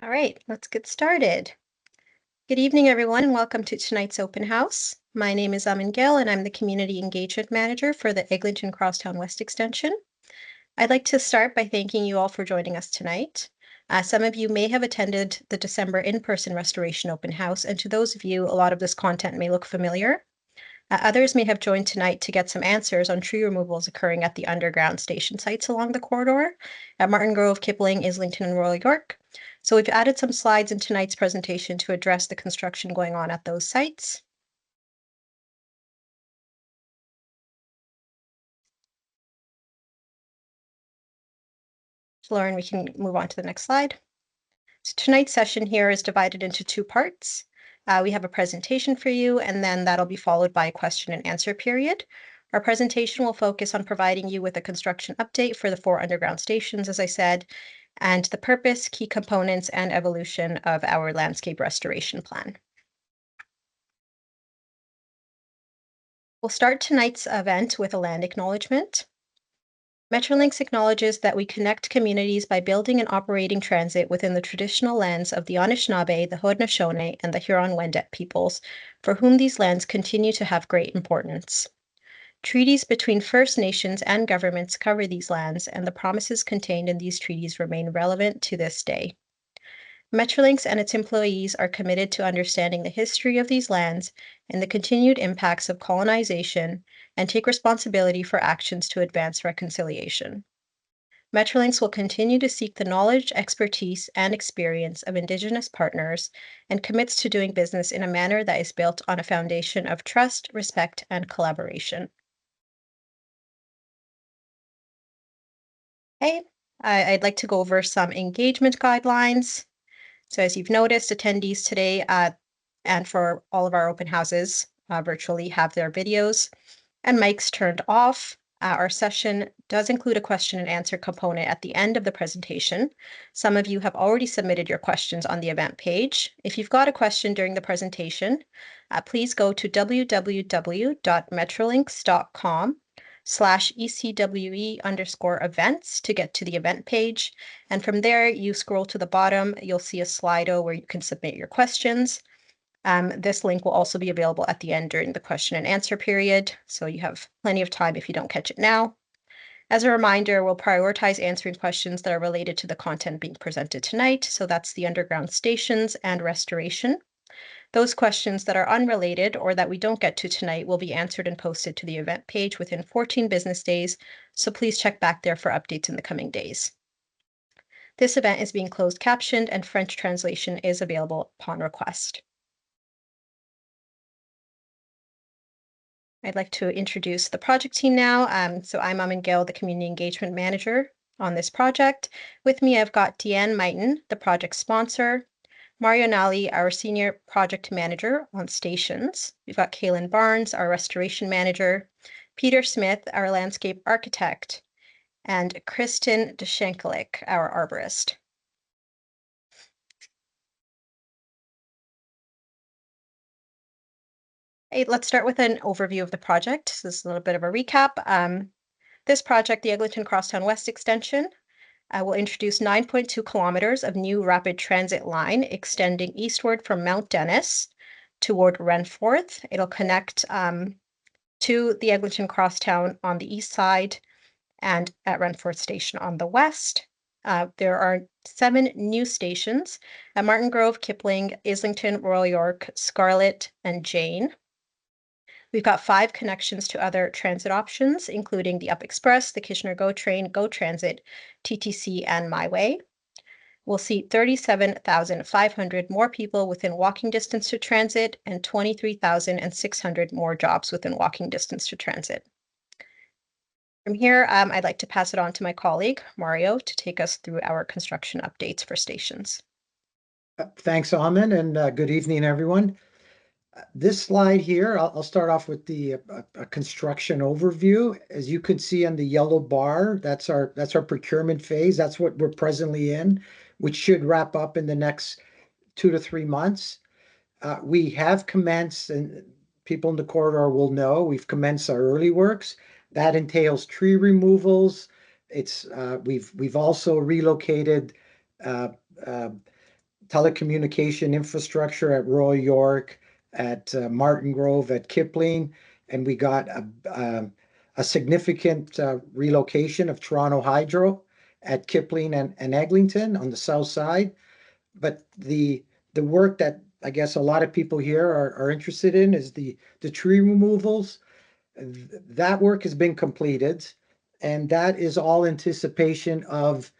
All right, let's get started. Good evening, everyone, and welcome to tonight's open house. My name is Amin Gill, and I'm the Community Engagement Manager for the Eglinton Crosstown West Extension. I'd like to start by thanking you all for joining us tonight. Some of you may have attended the December in-person restoration open house, and to those of you, a lot of this content may look familiar. Others may have joined tonight to get some answers on tree removals occurring at the underground station sites along the corridor at Martin Grove, Kipling, Islington, and Royal York. So we've added some slides in tonight's presentation to address the construction going on at those sites. Lauren, we can move on to the next slide. So tonight's session here is divided into two parts. We have a presentation for you, and then that'll be followed by a question and answer period. Our presentation will focus on providing you with a construction update for the 4 underground stations, as I said, and the purpose, key components, and evolution of our landscape restoration plan. We'll start tonight's event with a land acknowledgement. Metrolinx acknowledges that we connect communities by building and operating transit within the traditional lands of the Anishinaabe, the Haudenosaunee, and the Huron-Wendat peoples, for whom these lands continue to have great importance. Treaties between First Nations and governments cover these lands, and the promises contained in these treaties remain relevant to this day. Metrolinx and its employees are committed to understanding the history of these lands and the continued impacts of colonization and take responsibility for actions to advance reconciliation. Metrolinx will continue to seek the knowledge, expertise, and experience of Indigenous partners and commits to doing business in a manner that is built on a foundation of trust, respect, and collaboration. Okay, I'd like to go over some engagement guidelines. So as you've noticed, attendees today and for all of our open houses virtually have their videos and mics turned off. Our session does include a question and answer component at the end of the presentation. Some of you have already submitted your questions on the event page. If you've got a question during the presentation, please go to www.metrolinx.com/ECWE_events to get to the event page. And from there, you scroll to the bottom, you'll see a Slido where you can submit your questions. This link will also be available at the end during the question and answer period, so you have plenty of time if you don't catch it now. As a reminder, we'll prioritize answering questions that are related to the content being presented tonight, so that's the underground stations and restoration. Those questions that are unrelated or that we don't get to tonight will be answered and posted to the event page within 14 business days, so please check back there for updates in the coming days. This event is being closed captioned and French translation is available upon request. I'd like to introduce the project team now. So I'm Amin Gill, the Community Engagement Manager on this project. With me, I've got Deanne Mighton, the project sponsor, Mario Nally, our Senior Project Manager on Stations. We've got Kaylin Barnes, our Restoration Manager, Peter Smith, our Landscape Architect, and Kristen Deshenkelik, our Arborist. Hey, let's start with an overview of the project. So this is a little bit of a recap. This project, the Eglinton Crosstown West Extension, will introduce 9.2 kilometers of new rapid transit line extending eastward from Mount Dennis toward Renforth. It'll connect to the Eglinton Crosstown on the east side and at Renforth Station on the west. There are 7 new stations at Martin Grove, Kipling, Islington, Royal York, Scarlett, and Jane. We've got 5 connections to other transit options, including the Up Express, the Kitchener GO Train, GO Transit, TTC, and MyWay. We'll see 37,500 more people within walking distance to transit and 23,600 more jobs within walking distance to transit. From here, I'd like to pass it on to my colleague, Mario, to take us through our construction updates for stations. Thanks, Amin, and good evening, everyone. This slide here, I'll start off with the construction overview. As you can see on the yellow bar, that's our procurement phase. That's what we're presently in, which should wrap up in the next 2 to 3 months. We have commenced, and people in the corridor will know, we've commenced our early works. That entails tree removals. We've also relocated telecommunication infrastructure at Royal York, at Martin Grove, at Kipling, and we got a significant relocation of Toronto Hydro at Kipling and Eglinton on the south side. But the work that I guess a lot of people here are interested in is the tree removals. That work has been completed, and that is all anticipation of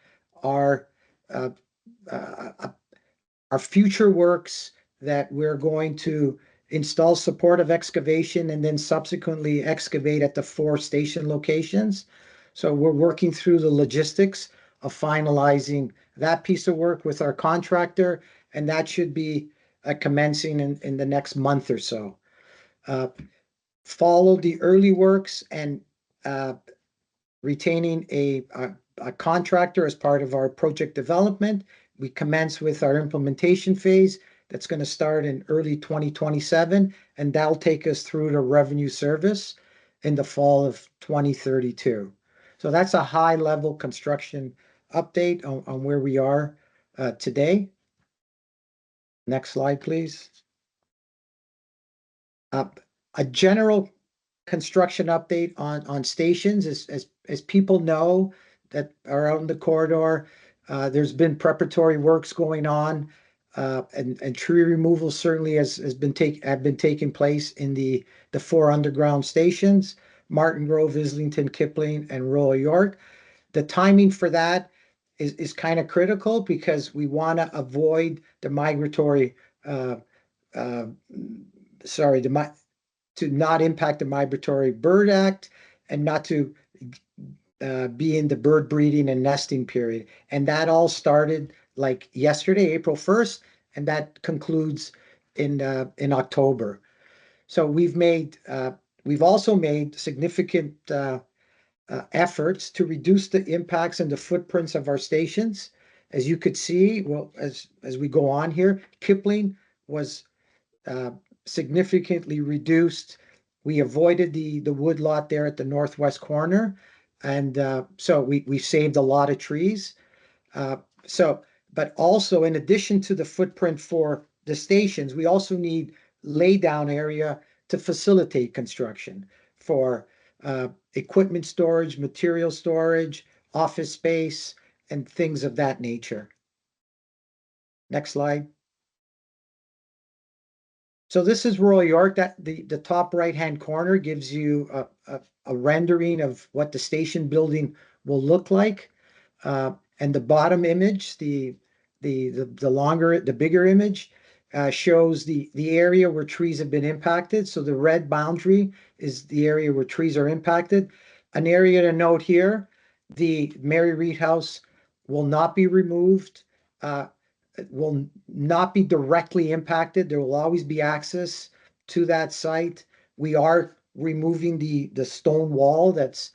our uh, uh, our future works that we're going to install supportive excavation and then subsequently excavate at the 4 station locations. So we're working through the logistics of finalizing that piece of work with our contractor, and that should be commencing in the next month or so. Follow the early works and uh, retaining a contractor as part of our project development. We commence with our implementation phase that's going to start in early 2027, and that'll take us through to revenue service in the fall of 2032. So that's a high level construction update on where we are today. Next slide, please. A general construction update on stations. As people know that are out in the corridor, there's been preparatory works going on, and tree removal certainly have been taking place in the 4 underground stations: Martin Grove, Islington, Kipling, and Royal York. The timing for that is kind of critical because we want to avoid the migratory uh, sorry, to not impact the Migratory Bird Act and not to be in the bird breeding and nesting period. And that all started like yesterday, April 1st, and that concludes in October. So we've also made significant efforts to reduce the impacts and the footprints of our stations. As you could see, well, as we go on here, Kipling was uh, significantly reduced. We avoided the wood lot there at the northwest corner, and so we saved a lot of trees. Uh, so, but also in addition to the footprint for the stations, we also need laydown area to facilitate construction for equipment storage, material storage, office space, and things of that nature. Next slide. So this is Royal York. That the top right-hand corner gives you a rendering of what the station building will look like. And the bottom image, the bigger image, shows the area where trees have been impacted. So the red boundary is the area where trees are impacted. An area to note here, the Mary Read House will not be removed. Will not be directly impacted. There will always be access to that site. We are removing the stone wall that's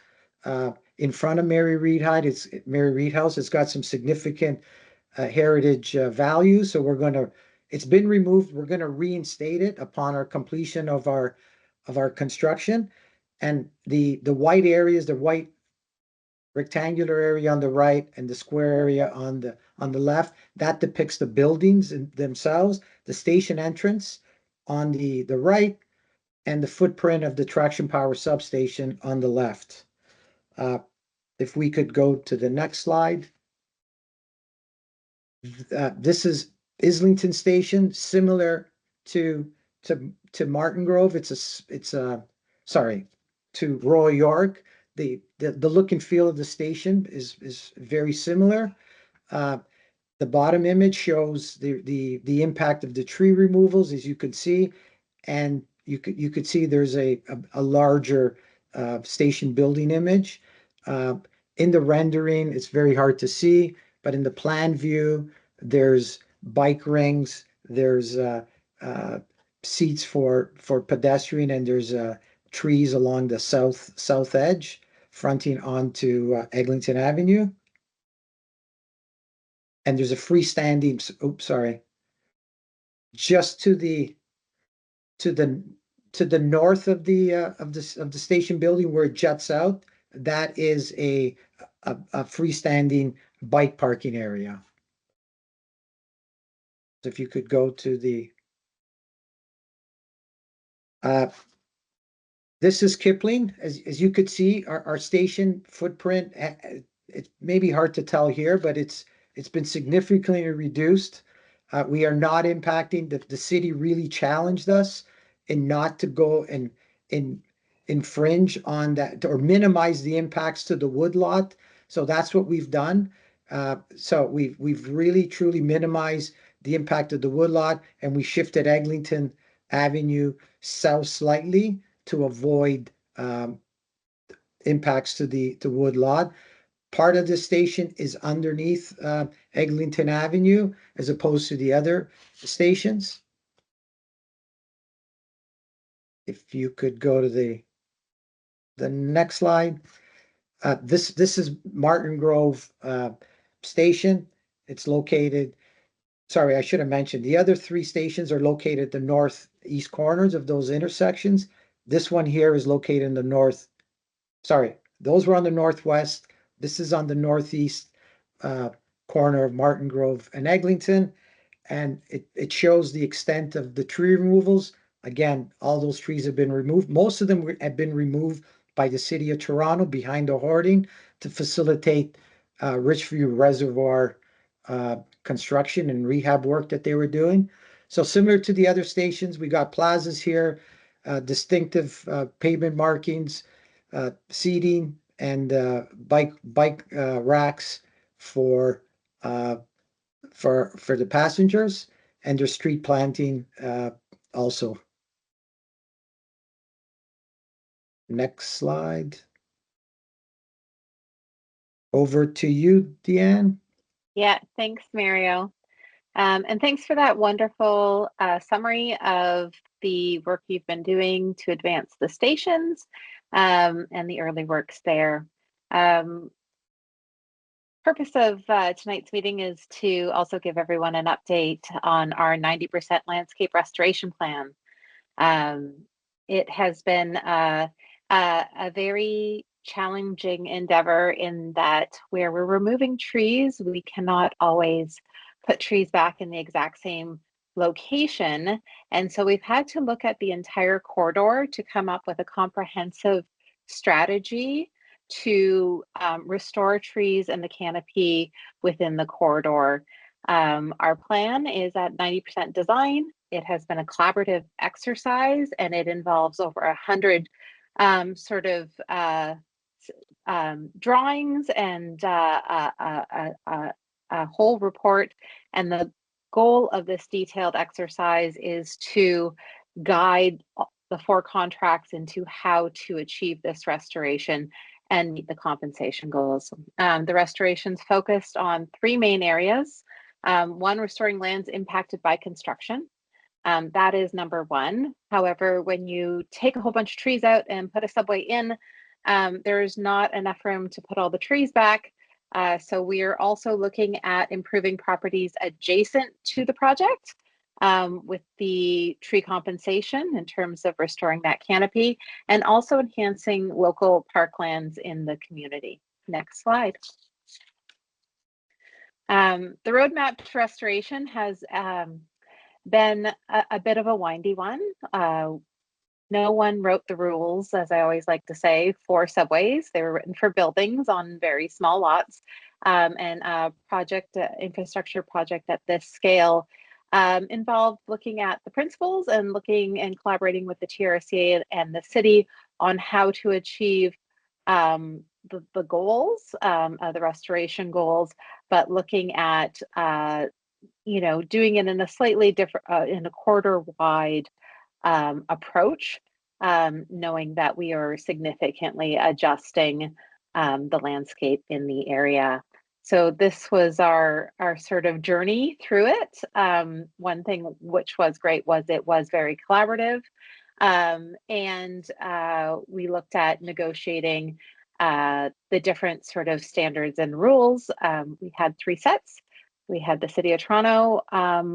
in front of Mary Read House. It's got some significant heritage value. So it's been removed. We're gonna reinstate it upon our completion of our construction. And the white areas, the white rectangular area on the right and the square area on the left, that depicts the buildings themselves, the station entrance on the right, and the footprint of the traction power substation on the left. If we could go to the next slide. This is Islington Station, similar to Martin Grove. Sorry, to Royal York. The look and feel of the station is very similar. The bottom image shows the impact of the tree removals, as you could see, and you could see there's a larger station building image. In the rendering, it's very hard to see, but in the plan view, there's bike rings, there's seats for pedestrian, and there's trees along the south edge, fronting onto Eglinton Avenue. And there's a freestanding, oops, sorry, just to the north of the station building where it juts out. That is a freestanding bike parking area. So if you could go to the, this is Kipling. As you could see, our station footprint, it may be hard to tell here, but it's been significantly reduced. We are not impacting, the city really challenged us and not to go and infringe on that or minimize the impacts to the woodlot. So that's what we've done. So we've really truly minimized the impact of the woodlot, and we shifted Eglinton Avenue south slightly to avoid impacts to the woodlot. Part of the station is underneath Eglinton Avenue as opposed to the other stations. If you could go to the next slide. This is Martin Grove Station. It's located, sorry, I should have mentioned, the other three stations are located at the northeast corners of those intersections. This one here is located in the north, sorry, those were on the northwest. This is on the northeast corner of Martin Grove and Eglinton. And it shows the extent of the tree removals. Again, all those trees have been removed. Most of them have been removed by the city of Toronto behind the hoarding to facilitate Richview Reservoir construction and rehab work that they were doing. So similar to the other stations, we got plazas here, distinctive pavement markings, seating, and bike racks for the passengers, and there's street planting also. Next slide. Over to you, Deanne. Yeah, thanks, Mario. And thanks for that wonderful summary of the work you've been doing to advance the stations and the early works there. Purpose of tonight's meeting is to also give everyone an update on our 90% landscape restoration plan. It has been a very challenging endeavor in that where we're removing trees, we cannot always put trees back in the exact same location. And so we've had to look at the entire corridor to come up with a comprehensive strategy to restore trees and the canopy within the corridor. Our plan is at 90% design. It has been a collaborative exercise, and it involves over 100 sort of drawings and a whole report. And the goal of this detailed exercise is to guide the 4 contracts into how to achieve this restoration and meet the compensation goals. The restoration's focused on 3 main areas. 1, restoring lands impacted by construction. That is number 1. However, when you take a whole bunch of trees out and put a subway in, there's not enough room to put all the trees back. So we are also looking at improving properties adjacent to the project with the tree compensation in terms of restoring that canopy, and also enhancing local parklands in the community. Next slide. The roadmap to restoration has been a bit of a windy one. No one wrote the rules, as I always like to say, for subways. They were written for buildings on very small lots. And a project, infrastructure project at this scale involved looking at the principles and looking and collaborating with the TRCA and the city on how to achieve the goals, the restoration goals, but looking at doing it in a slightly different, in a corridor-wide approach, knowing that we are significantly adjusting the landscape in the area. So this was our sort of journey through it. One thing which was great was it was very collaborative, and we looked at negotiating the different sort of standards and rules. We had 3 sets. We had the City of Toronto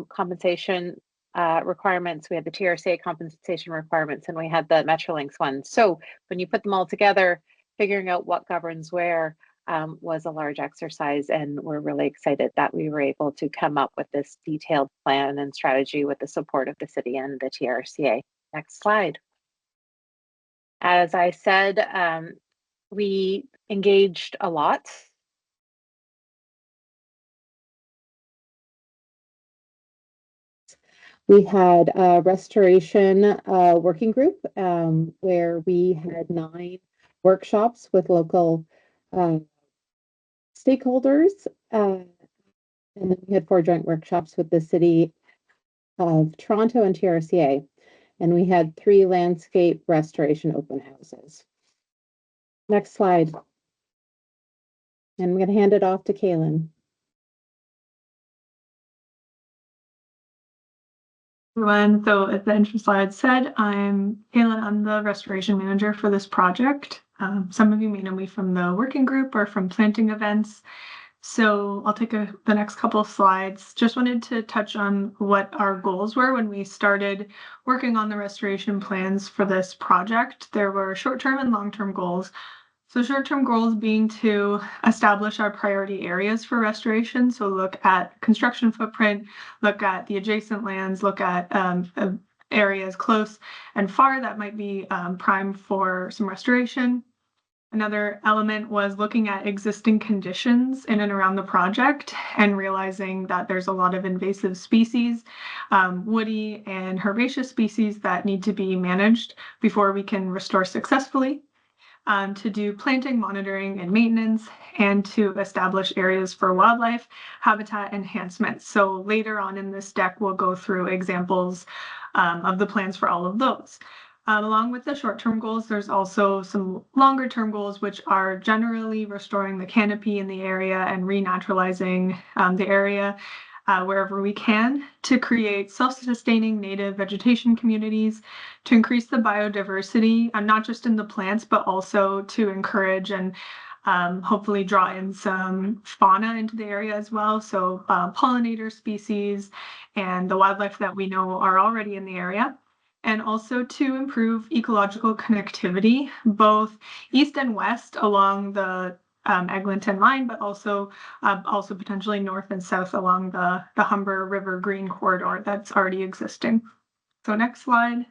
compensation requirements, we had the TRCA compensation requirements, and we had the Metrolinx one. So when you put them all together, figuring out what governs where was a large exercise, and we're really excited that we were able to come up with this detailed plan and strategy with the support of the city and the TRCA. Next slide. As I said, we engaged a lot. We had a restoration working group where we had 9 workshops with local stakeholders, and then we had 4 joint workshops with the City of Toronto and TRCA, and we had 3 landscape restoration open houses. Next slide. And I'm going to hand it off to Kaylin. Everyone, so as the intro slide said, I'm Kaylin. I'm the restoration manager for this project. Some of you may know me from the working group or from planting events. So I'll take the next couple of slides. Just wanted to touch on what our goals were when we started working on the restoration plans for this project. There were short-term and long-term goals. So short-term goals being to establish our priority areas for restoration. So look at construction footprint, look at the adjacent lands, look at areas close and far that might be prime for some restoration. Another element was looking at existing conditions in and around the project and realizing that there's a lot of invasive species, woody and herbaceous species that need to be managed before we can restore successfully. To do planting, monitoring, and maintenance, and to establish areas for wildlife habitat enhancement. So later on in this deck, we'll go through examples of the plans for all of those. Along with the short-term goals, there's also some longer-term goals, which are generally restoring the canopy in the area and renaturalizing the area wherever we can to create self-sustaining native vegetation communities, to increase the biodiversity, not just in the plants, but also to encourage and hopefully draw in some fauna into the area as well. So pollinator species and the wildlife that we know are already in the area. And also to improve ecological connectivity, both east and west along the Eglinton line, but also potentially north and south along the Humber River Green corridor that's already existing. So next slide.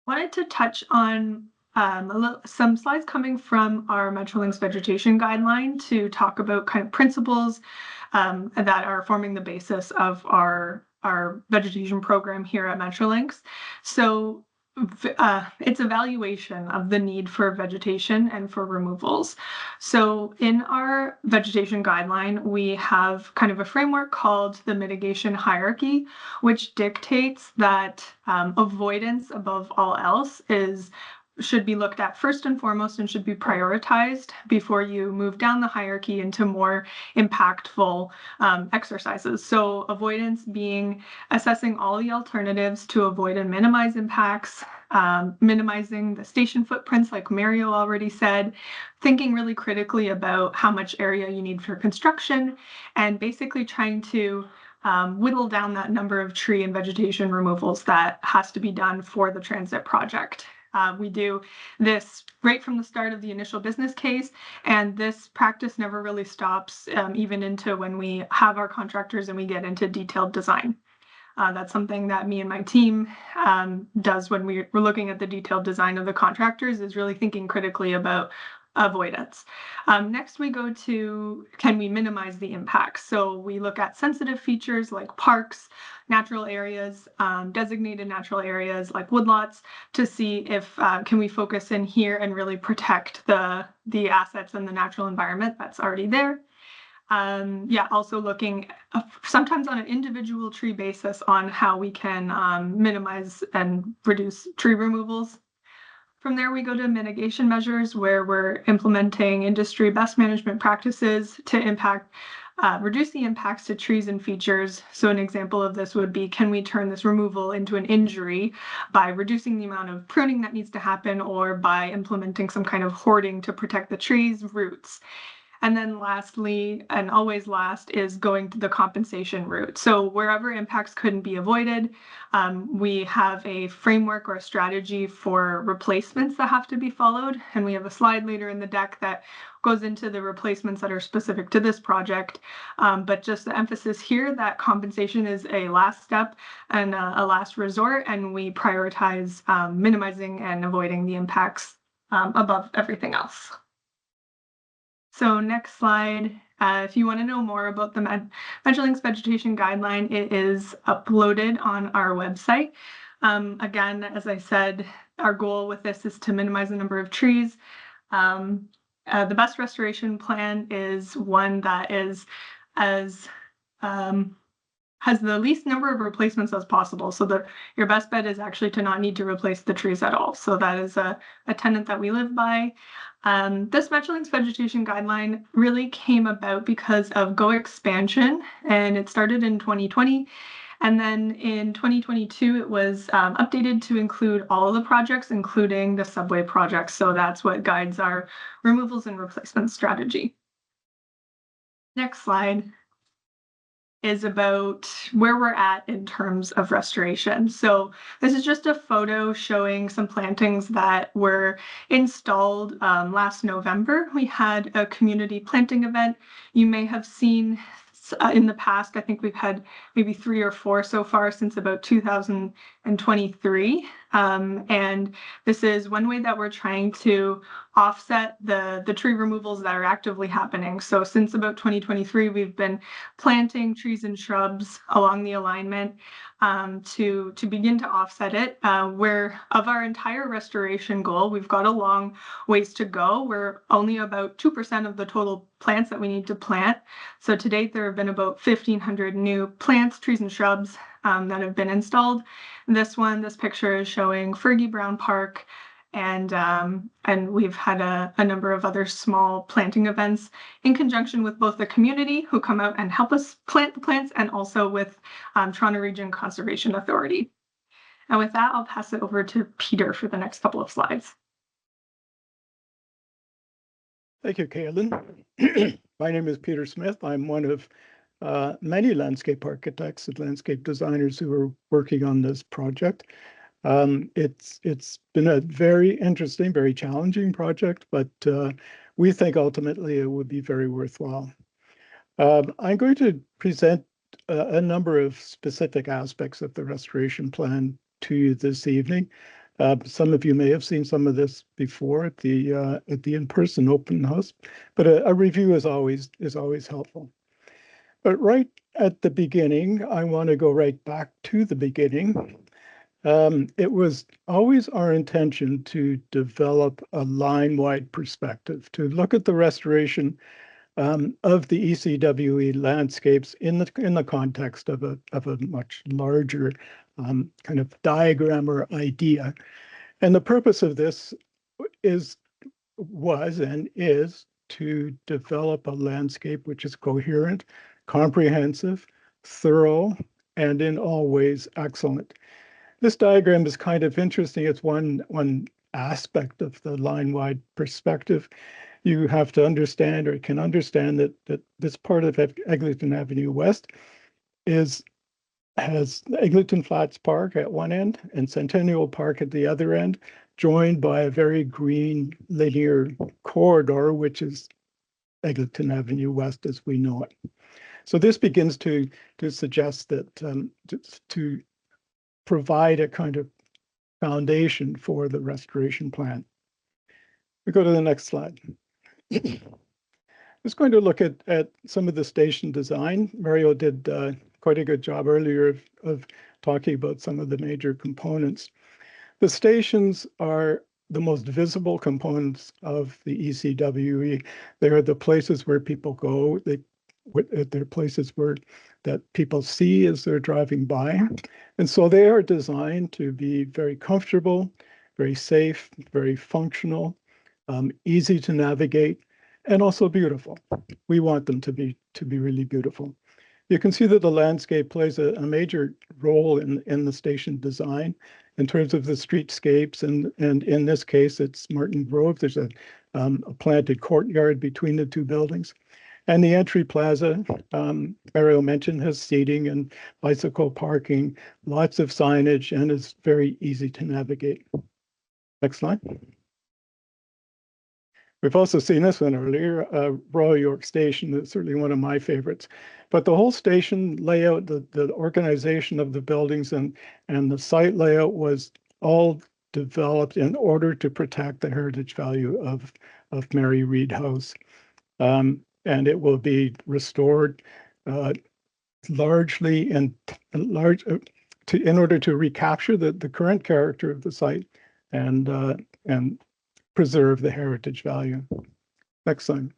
Wanted to touch on some slides coming from our Metrolinx vegetation guideline to talk about kind of principles that are forming the basis of our vegetation program here at Metrolinx. So it's evaluation of the need for vegetation and for removals. So in our vegetation guideline, we have kind of a framework called the mitigation hierarchy, which dictates that avoidance above all else should be looked at first and foremost and should be prioritized before you move down the hierarchy into more impactful exercises. So avoidance being assessing all the alternatives to avoid and minimize impacts, minimizing the station footprints like Mario already said, thinking really critically about how much area you need for construction, and basically trying to whittle down that number of tree and vegetation removals that has to be done for the transit project. We do this right from the start of the initial business case, and this practice never really stops even into when we have our contractors and we get into detailed design. That's something that me and my team does when we're looking at the detailed design of the contractors, is really thinking critically about avoidance. Next, we go to, can we minimize the impacts? So we look at sensitive features like parks, natural areas, designated natural areas like woodlots, to see if can we focus in here and really protect the assets and the natural environment that's already there. Also looking sometimes on an individual tree basis on how we can minimize and reduce tree removals. From there, we go to mitigation measures, where we're implementing industry best management practices to reduce the impacts to trees and features. So an example of this would be, can we turn this removal into an injury by reducing the amount of pruning that needs to happen, or by implementing some kind of hoarding to protect the trees' roots? And then lastly, and always last, is going to the compensation route. So wherever impacts couldn't be avoided, we have a framework or a strategy for replacements that have to be followed. And we have a slide later in the deck that goes into the replacements that are specific to this project. But just the emphasis here that compensation is a last step and a last resort, and we prioritize minimizing and avoiding the impacts above everything else. So next slide, if you want to know more about the Metrolinx vegetation guideline, it is uploaded on our website. Again, as I said, our goal with this is to minimize the number of trees. The best restoration plan is one that is as has the least number of replacements as possible. So your best bet is actually to not need to replace the trees at all. So that is a tenet that we live by. This Metrolinx vegetation guideline really came about because of GO expansion, and it started in 2020. And then in 2022, it was updated to include all of the projects, including the subway projects. So that's what guides our removals and replacement strategy. Next slide is about where we're at in terms of restoration. So this is just a photo showing some plantings that were installed last November. We had a community planting event. You may have seen in the past, I think we've had maybe 3 or 4 so far since about 2023. And this is one way that we're trying to offset the tree removals that are actively happening. So since about 2023, we've been planting trees and shrubs along the alignment to begin to offset it. Where of our entire restoration goal, we've got a long ways to go. We're only about 2% of the total plants that we need to plant. So to date, there have been about 1,500 new plants, trees, and shrubs that have been installed. This picture is showing Fergie Brown Park, and we've had a number of other small planting events in conjunction with both the community who come out and help us plant the plants, and also with Toronto Region Conservation Authority. And with that, I'll pass it over to Peter for the next couple of slides. Thank you, Kaylin. My name is Peter Smith. I'm one of many landscape architects and landscape designers who are working on this project. It's been a very interesting, very challenging project, but we think ultimately it would be very worthwhile. I'm going to present a number of specific aspects of the restoration plan to you this evening. Some of you may have seen some of this before at the in-person open house, but a review is always helpful. But right at the beginning, I want to go right back to the beginning. It was always our intention to develop a line-wide perspective, to look at the restoration of the ECWE landscapes in the context of a much larger kind of diagram or idea. And the purpose of this was and is to develop a landscape which is coherent, comprehensive, thorough, and in all ways excellent. This diagram is kind of interesting. It's one aspect of the line-wide perspective. You have to understand, or can understand, that this part of Eglinton Avenue West has Eglinton Flats Park at one end and Centennial Park at the other end, joined by a very green linear corridor, which is Eglinton Avenue West as we know it. So this begins to suggest that to provide a kind of foundation for the restoration plan. We go to the next slide. Just going to look at some of the station design. Mario did quite a good job earlier of talking about some of the major components. The stations are the most visible components of the ECWE. They are the places where people go. They're places that people see as they're driving by. And so they are designed to be very comfortable, very safe, very functional, easy to navigate, and also beautiful. We want them to be really beautiful. You can see that the landscape plays a major role in the station design. in terms of the streetscapes, and in this case, it's Martin Grove. There's a planted courtyard between the two buildings. And the entry plaza, Mario mentioned, has seating and bicycle parking, lots of signage, and is very easy to navigate. Next slide. We've also seen this one earlier, Royal York Station. That's certainly one of my favorites. But the whole station layout, the organization of the buildings and the site layout was all developed in order to protect the heritage value of Mary Read House. And it will be restored largely in order to recapture the current character of the site and preserve the heritage value. Next slide.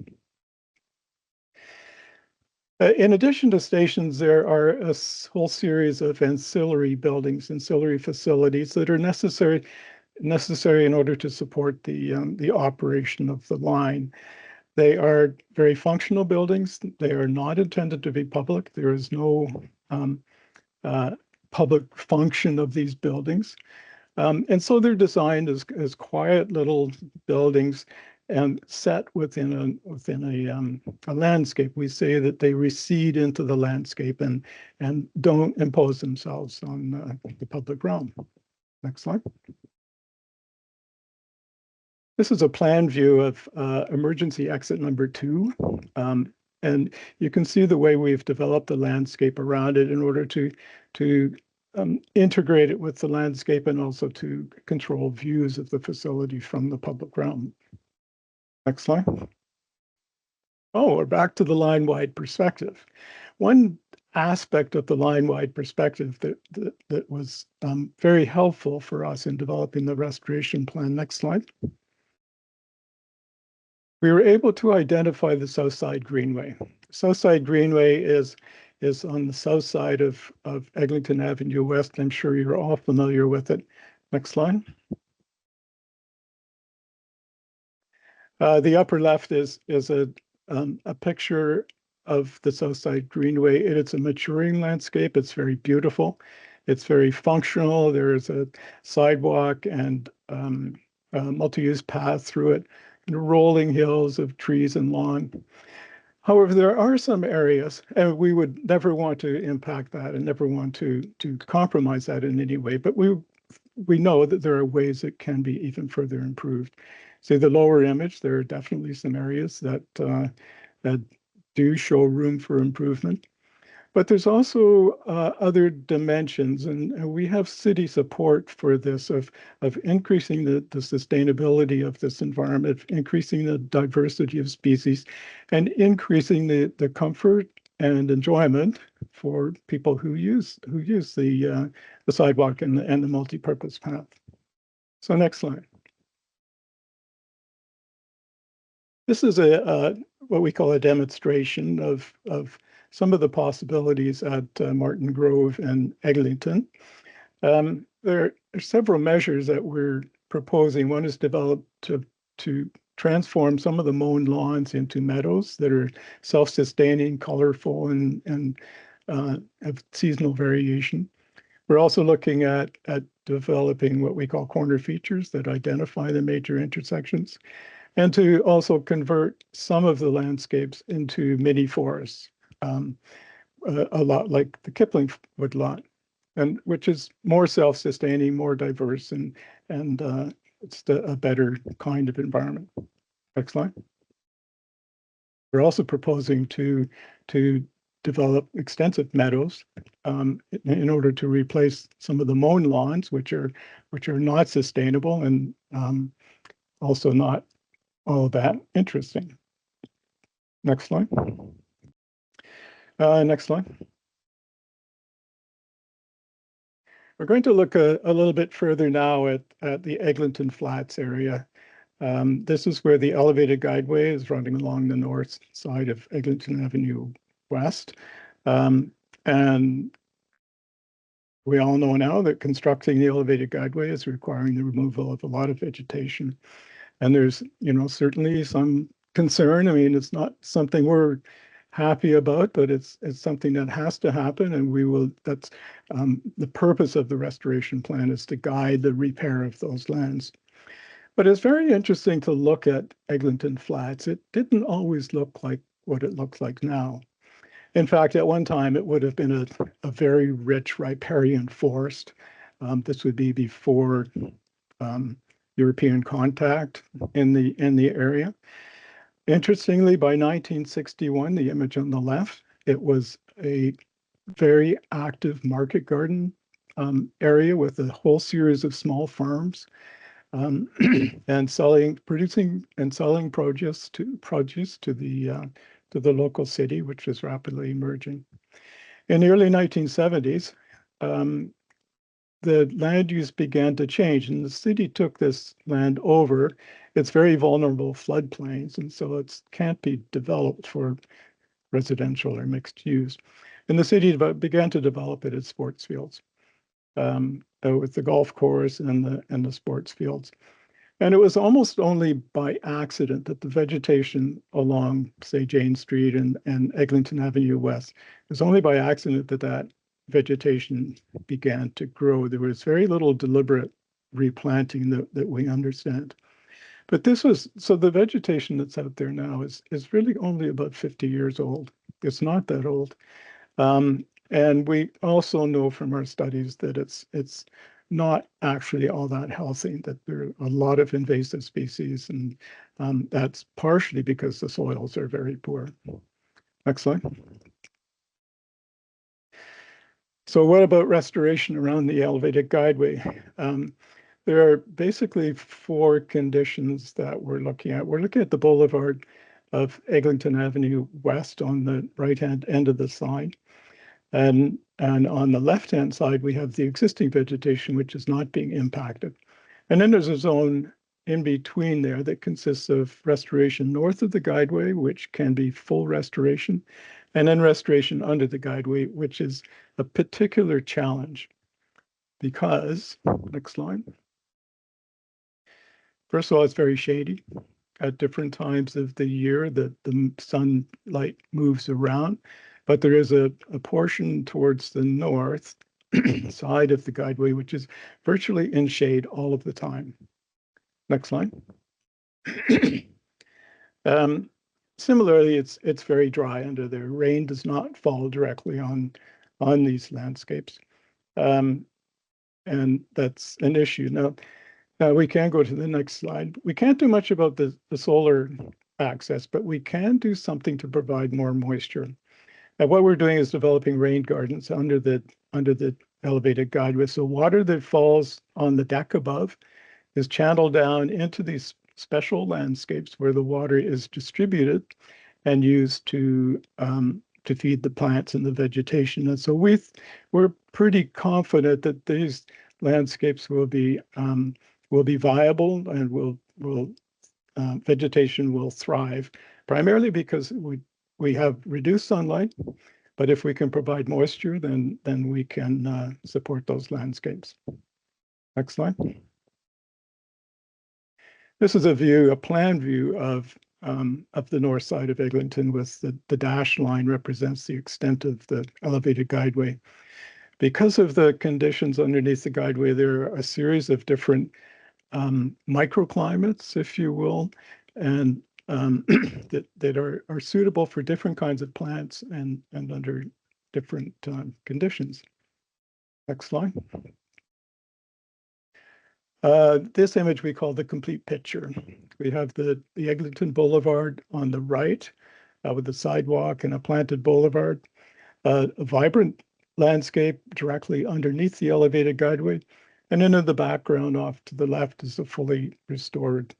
In addition to stations, there are a whole series of ancillary buildings, ancillary facilities that are necessary in order to support the operation of the line. They are very functional buildings. They are not intended to be public. There is no public function of these buildings. And so they're designed as quiet little buildings and set within a landscape. We say that they recede into the landscape and don't impose themselves on the public realm. Next slide. This is a plan view of emergency exit number 2. And you can see the way we've developed the landscape around it in order to integrate it with the landscape and also to control views of the facility from the public realm. Next slide. Oh, we're back to the line-wide perspective. One aspect of the line-wide perspective that was very helpful for us in developing the restoration plan. Next slide. We were able to identify the Southside Greenway. Southside Greenway is on the south side of Eglinton Avenue West. I'm sure you're all familiar with it. Next slide. The upper left is a picture of the Southside Greenway. It's a maturing landscape. It's very beautiful. It's very functional. There's a sidewalk and a multi-use path through it, and rolling hills of trees and lawn. However, there are some areas, and we would never want to impact that and never want to compromise that in any way, but we know that there are ways it can be even further improved. See the lower image, there are definitely some areas that do show room for improvement. But there's also other dimensions, and we have city support for this of increasing the sustainability of this environment, increasing the diversity of species, and increasing the comfort and enjoyment for people who use the sidewalk and the multi-purpose path. So next slide. This is what we call a demonstration of some of the possibilities at Martin Grove and Eglinton. There are several measures that we're proposing. One is developed to transform some of the mown lawns into meadows that are self-sustaining, colorful, and have seasonal variation. We're also looking at developing what we call corner features that identify the major intersections, and to also convert some of the landscapes into mini forests, a lot like the Kipling wood lot, and which is more self-sustaining, more diverse, and it's a better kind of environment. Next slide. We're also proposing to develop extensive meadows in order to replace some of the mown lawns, which are not sustainable and also not all that interesting. Next slide. Next slide. We're going to look a little bit further now at the Eglinton Flats area. This is where the elevated guideway is running along the north side of Eglinton Avenue West. And we all know now that constructing the elevated guideway is requiring the removal of a lot of vegetation. And there's, certainly some concern. I mean, it's not something we're happy about, but it's something that has to happen, and we will. That's the purpose of the restoration plan, is to guide the repair of those lands. But it's very interesting to look at Eglinton Flats. It didn't always look like what it looks like now. In fact, at one time, it would have been a very rich riparian forest. This would be before European contact in the area. Interestingly, by 1961, the image on the left, it was a very active market garden area with a whole series of small farms and producing and selling produce to the local city, which was rapidly emerging. In the early 1970s, the land use began to change, and the city took this land over. It's very vulnerable floodplains, and so it can't be developed for residential or mixed use. And the city began to develop it as sports fields, with the golf course and the sports fields. And it was almost only by accident that the vegetation along, say, Jane Street and Eglinton Avenue West, it was only by accident that vegetation began to grow. There was very little deliberate replanting that we understand. But so the vegetation that's out there now is really only about 50 years old. It's not that old. And we also know from our studies that it's not actually all that healthy, that there are a lot of invasive species, and that's partially because the soils are very poor. Next slide. So what about restoration around the elevated guideway? There are basically 4 conditions that we're looking at. We're looking at the boulevard of Eglinton Avenue West on the right-hand end of the slide. And on the left-hand side, we have the existing vegetation, which is not being impacted. And then there's a zone in between there that consists of restoration north of the guideway, which can be full restoration, and then restoration under the guideway, which is a particular challenge because, next slide. First of all, it's very shady. At different times of the year, the sunlight moves around, but there is a portion towards the north side of the guideway, which is virtually in shade all of the time. Next slide. Similarly, it's very dry under there. Rain does not fall directly on these landscapes, and that's an issue. Now we can go to the next slide. We can't do much about the solar access, but we can do something to provide more moisture. And what we're doing is developing rain gardens under the elevated guideway. So water that falls on the deck above is channeled down into these special landscapes where the water is distributed and used to feed the plants and the vegetation. And so we're pretty confident that these landscapes will be viable and vegetation will thrive, primarily because we have reduced sunlight, but if we can provide moisture, then we can support those landscapes. Next slide. This is a plan view of the north side of Eglinton, with the dashed line represents the extent of the elevated guideway. Because of the conditions underneath the guideway, there are a series of different microclimates, if you will, and that are suitable for different kinds of plants and under different conditions. Next slide. This image we call the complete picture. We have the Eglinton Boulevard on the right with the sidewalk and a planted boulevard, a vibrant landscape directly underneath the elevated guideway, and then in the background off to the left is the fully restored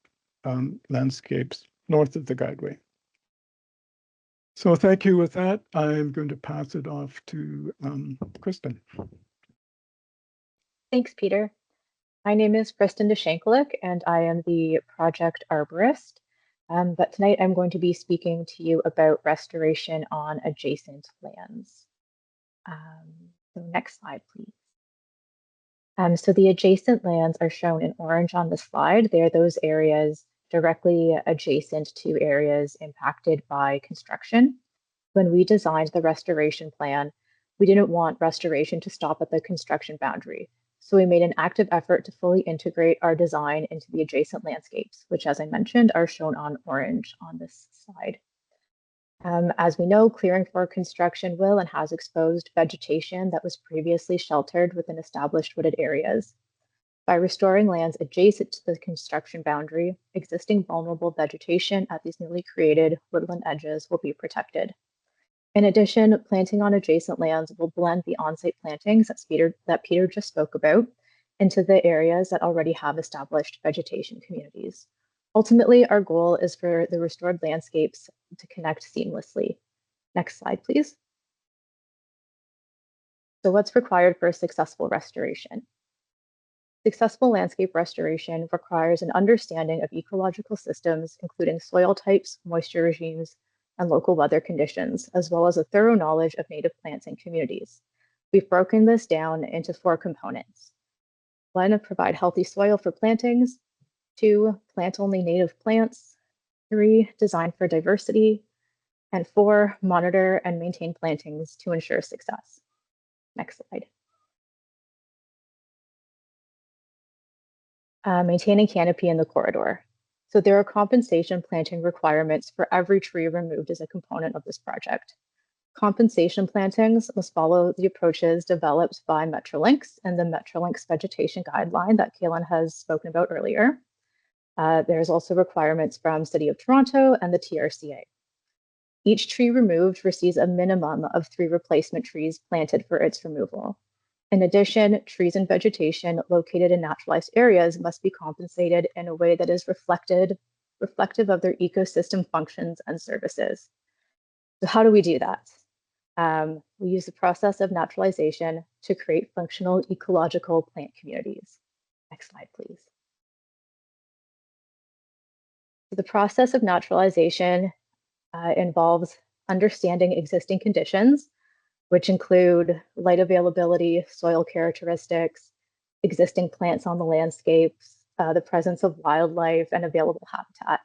landscapes north of the guideway. So thank you. With that, I'm going to pass it off to Kristen. Thanks, Peter. My name is Kristen DeShankelik, and I am the project arborist. But tonight I'm going to be speaking to you about restoration on adjacent lands. So next slide, please. So the adjacent lands are shown in orange on the slide. They are those areas directly adjacent to areas impacted by construction. When we designed the restoration plan, we didn't want restoration to stop at the construction boundary. So we made an active effort to fully integrate our design into the adjacent landscapes, which, as I mentioned, are shown on orange on this slide. As we know, clearing for construction will and has exposed vegetation that was previously sheltered within established wooded areas. By restoring lands adjacent to the construction boundary, existing vulnerable vegetation at these newly created woodland edges will be protected. In addition, planting on adjacent lands will blend the on-site plantings that Peter just spoke about into the areas that already have established vegetation communities. Ultimately, our goal is for the restored landscapes to connect seamlessly. Next slide, please. So what's required for a successful restoration? Successful landscape restoration requires an understanding of ecological systems, including soil types, moisture regimes, and local weather conditions, as well as a thorough knowledge of native plants and communities. We've broken this down into 4 components. 1, provide healthy soil for plantings. 2, plant only native plants. 3, design for diversity. And 4, monitor and maintain plantings to ensure success. Next slide. Maintaining canopy in the corridor. So there are compensation planting requirements for every tree removed as a component of this project. Compensation plantings must follow the approaches developed by Metrolinx and the Metrolinx vegetation guideline that Kaylin has spoken about earlier. There's also requirements from City of Toronto and the TRCA. Each tree removed receives a minimum of 3 replacement trees planted for its removal. In addition, trees and vegetation located in naturalized areas must be compensated in a way that is reflective of their ecosystem functions and services. So how do we do that? We use the process of naturalization to create functional ecological plant communities. Next slide, please. So the process of naturalization involves understanding existing conditions, which include light availability, soil characteristics, existing plants on the landscapes, the presence of wildlife, and available habitat.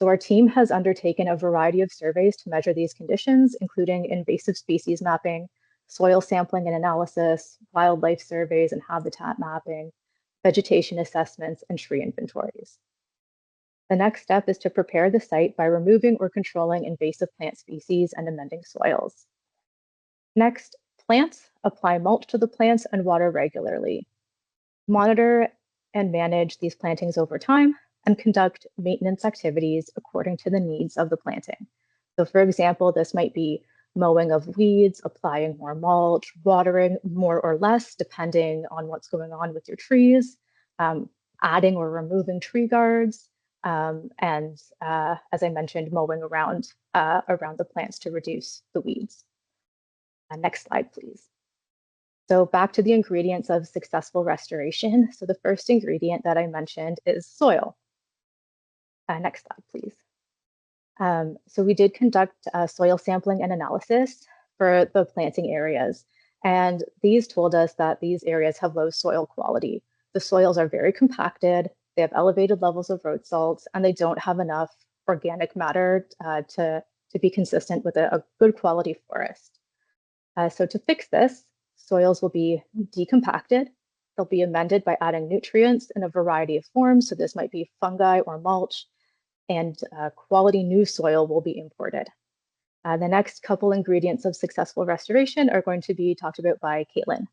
So our team has undertaken a variety of surveys to measure these conditions, including invasive species mapping, soil sampling and analysis, wildlife surveys and habitat mapping, vegetation assessments, and tree inventories. The next step is to prepare the site by removing or controlling invasive plant species and amending soils. Next, plants, apply mulch to the plants and water regularly. Monitor and manage these plantings over time and conduct maintenance activities according to the needs of the planting. So for example, this might be mowing of weeds, applying more mulch, watering more or less, depending on what's going on with your trees, adding or removing tree guards, and as I mentioned, mowing around the plants to reduce the weeds. Next slide, please. So back to the ingredients of successful restoration. So the first ingredient that I mentioned is soil. Next slide, please. So we did conduct soil sampling and analysis for the planting areas. And these told us that these areas have low soil quality. The soils are very compacted, they have elevated levels of road salts, and they don't have enough organic matter to be consistent with a good quality forest. So to fix this, soils will be decompacted. They'll be amended by adding nutrients in a variety of forms. So this might be fungi or mulch, and quality new soil will be imported. The next couple ingredients of successful restoration are going to be talked about by Caitlin.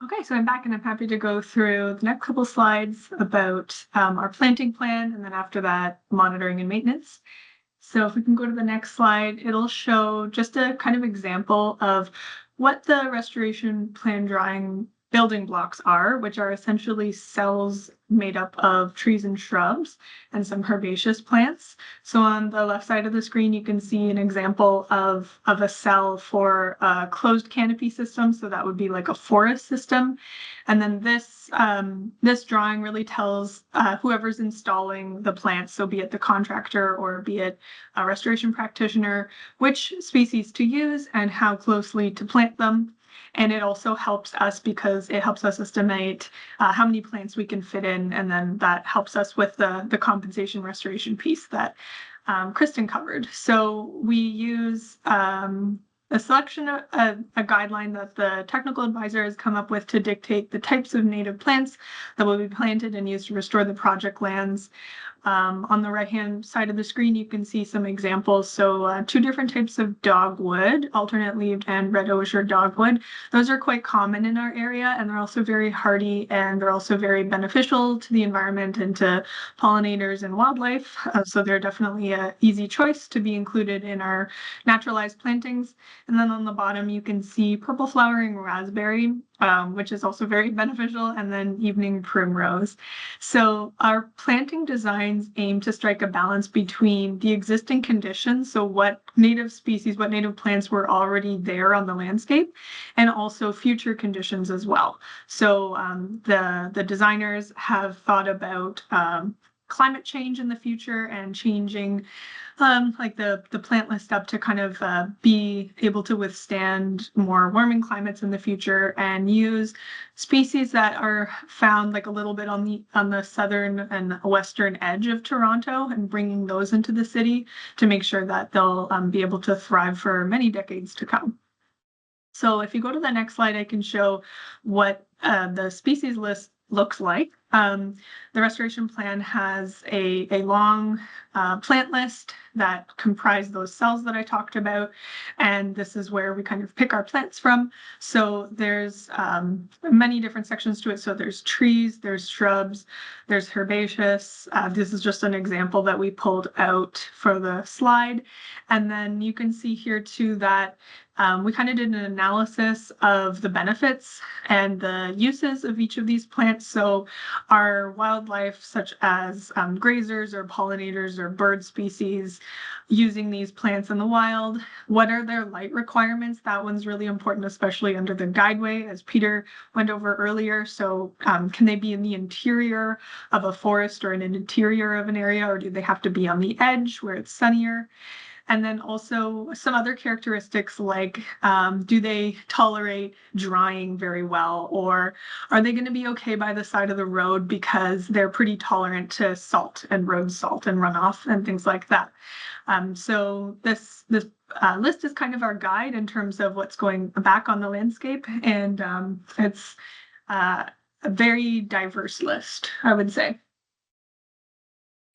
Okay, so I'm back and I'm happy to go through the next couple slides about our planting plan, and then after that, monitoring and maintenance. So if we can go to the next slide, it'll show just a kind of example of what the restoration plan drawing building blocks are, which are essentially cells made up of trees and shrubs and some herbaceous plants. So on the left side of the screen, you can see an example of a cell for a closed canopy system. So that would be like a forest system. And then this drawing really tells whoever's installing the plants, so be it the contractor or be it a restoration practitioner, which species to use and how closely to plant them. And it also helps us because it helps us estimate how many plants we can fit in. And then that helps us with the compensation restoration piece that Kristen covered. So we use a selection of a guideline that the technical advisor has come up with to dictate the types of native plants that will be planted and used to restore the project lands. On the right-hand side of the screen, you can see some examples. So 2 different types of dogwood, alternate-leaved and red osier dogwood. Those are quite common in our area, and they're also very hardy, and they're also very beneficial to the environment and to pollinators and wildlife. So they're definitely an easy choice to be included in our naturalized plantings. And then on the bottom, you can see purple flowering raspberry, which is also very beneficial, and then evening primrose. So our planting designs aim to strike a balance between the existing conditions, so what native species, what native plants were already there on the landscape, and also future conditions as well. So the designers have thought about climate change in the future and changing like the plant list up to kind of be able to withstand more warming climates in the future, and use species that are found like a little bit on the southern and western edge of Toronto, and bringing those into the city to make sure that they'll be able to thrive for many decades to come. So if you go to the next slide, I can show what the species list looks like. The restoration plan has a long plant list that comprise those cells that I talked about, and this is where we kind of pick our plants from. So there's many different sections to it. So there's trees, there's shrubs, there's herbaceous. This is just an example that we pulled out for the slide. And then you can see here too that we kind of did an analysis of the benefits and the uses of each of these plants. So our wildlife, such as grazers or pollinators or bird species, using these plants in the wild, what are their light requirements? That one's really important, especially under the guideway, as Peter went over earlier. So can they be in the interior of a forest or in an interior of an area, or do they have to be on the edge where it's sunnier? And then also some other characteristics like, do they tolerate drying very well, or are they going to be okay by the side of the road because they're pretty tolerant to salt and road salt and runoff and things like that. So this list is kind of our guide in terms of what's going back on the landscape, and it's a very diverse list, I would say.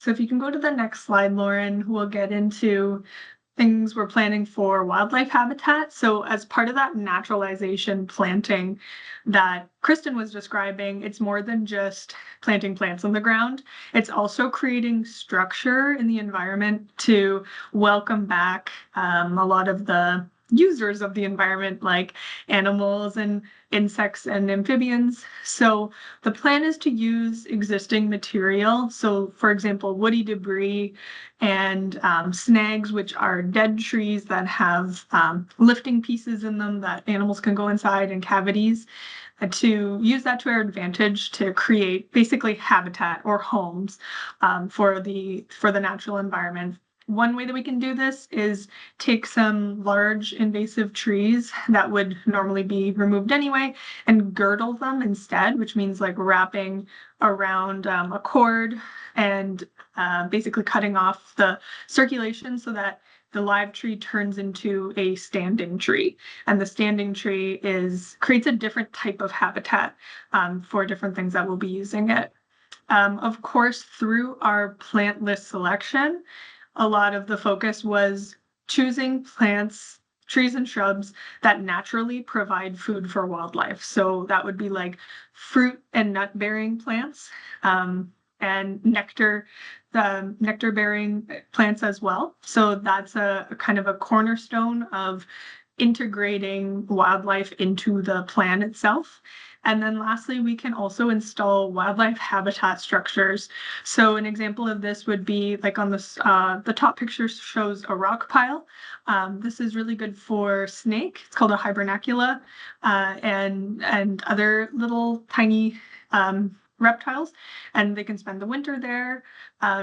So if you can go to the next slide, Lauren, we'll get into things we're planning for wildlife habitat. So as part of that naturalization planting that Kristen was describing, it's more than just planting plants on the ground. It's also creating structure in the environment to welcome back a lot of the users of the environment, like animals and insects and amphibians. So the plan is to use existing material. So for example, woody debris and snags, which are dead trees that have lifting pieces in them that animals can go inside, and cavities, to use that to our advantage to create basically habitat or homes for the natural environment. One way that we can do this is take some large invasive trees that would normally be removed anyway and girdle them instead, which means like wrapping around a cord and basically cutting off the circulation so that the live tree turns into a standing tree. And the standing tree creates a different type of habitat for different things that we'll be using it. Of course, through our plant list selection, a lot of the focus was choosing plants, trees and shrubs that naturally provide food for wildlife. So that would be like fruit and nut bearing plants, and nectar bearing plants as well. So that's a kind of a cornerstone of integrating wildlife into the plan itself. And then lastly, we can also install wildlife habitat structures. So an example of this would be like on this, the top picture shows a rock pile. This is really good for snake. It's called a hibernacula, and other little tiny reptiles, and they can spend the winter there.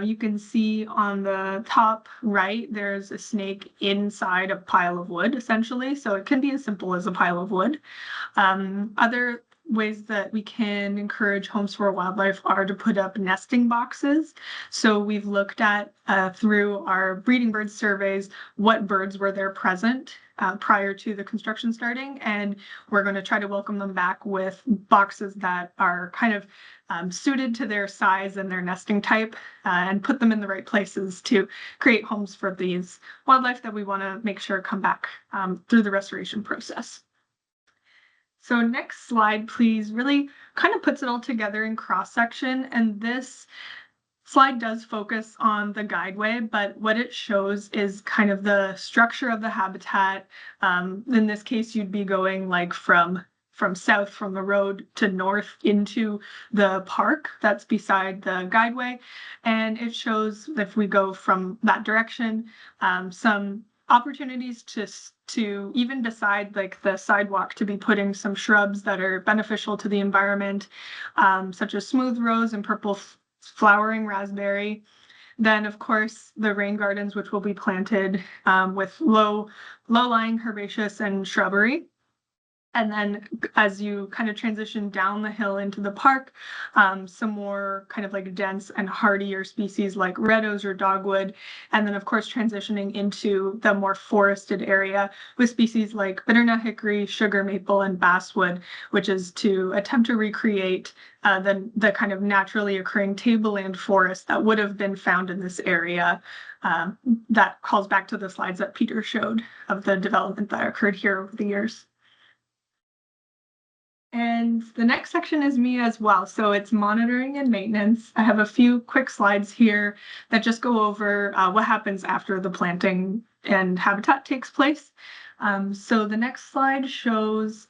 You can see on the top right, there's a snake inside a pile of wood, essentially. So it can be as simple as a pile of wood. Other ways that we can encourage homes for wildlife are to put up nesting boxes. So we've looked at through our breeding bird surveys what birds were there present prior to the construction starting, and we're going to try to welcome them back with boxes that are kind of suited to their size and their nesting type, and put them in the right places to create homes for these wildlife that we want to make sure come back through the restoration process. So next slide, please, really kind of puts it all together in cross section. And this slide does focus on the guideway, but what it shows is kind of the structure of the habitat. In this case, you'd be going like from south from the road to north into the park that's beside the guideway. And it shows if we go from that direction, some opportunities to even beside like the sidewalk to be putting some shrubs that are beneficial to the environment, such as smooth rose and purple flowering raspberry. Then, of course, the rain gardens, which will be planted with low-lying herbaceous and shrubbery. And then as you kind of transition down the hill into the park, some more kind of like dense and hardier species like reddos or dogwood. And then, of course, transitioning into the more forested area with species like bitternut hickory, sugar maple, and basswood, which is to attempt to recreate the kind of naturally occurring tableland forest that would have been found in this area. That calls back to the slides that Peter showed of the development that occurred here over the years. And the next section is me as well. So it's monitoring and maintenance. I have a few quick slides here that just go over what happens after the planting and habitat takes place. So the next slide shows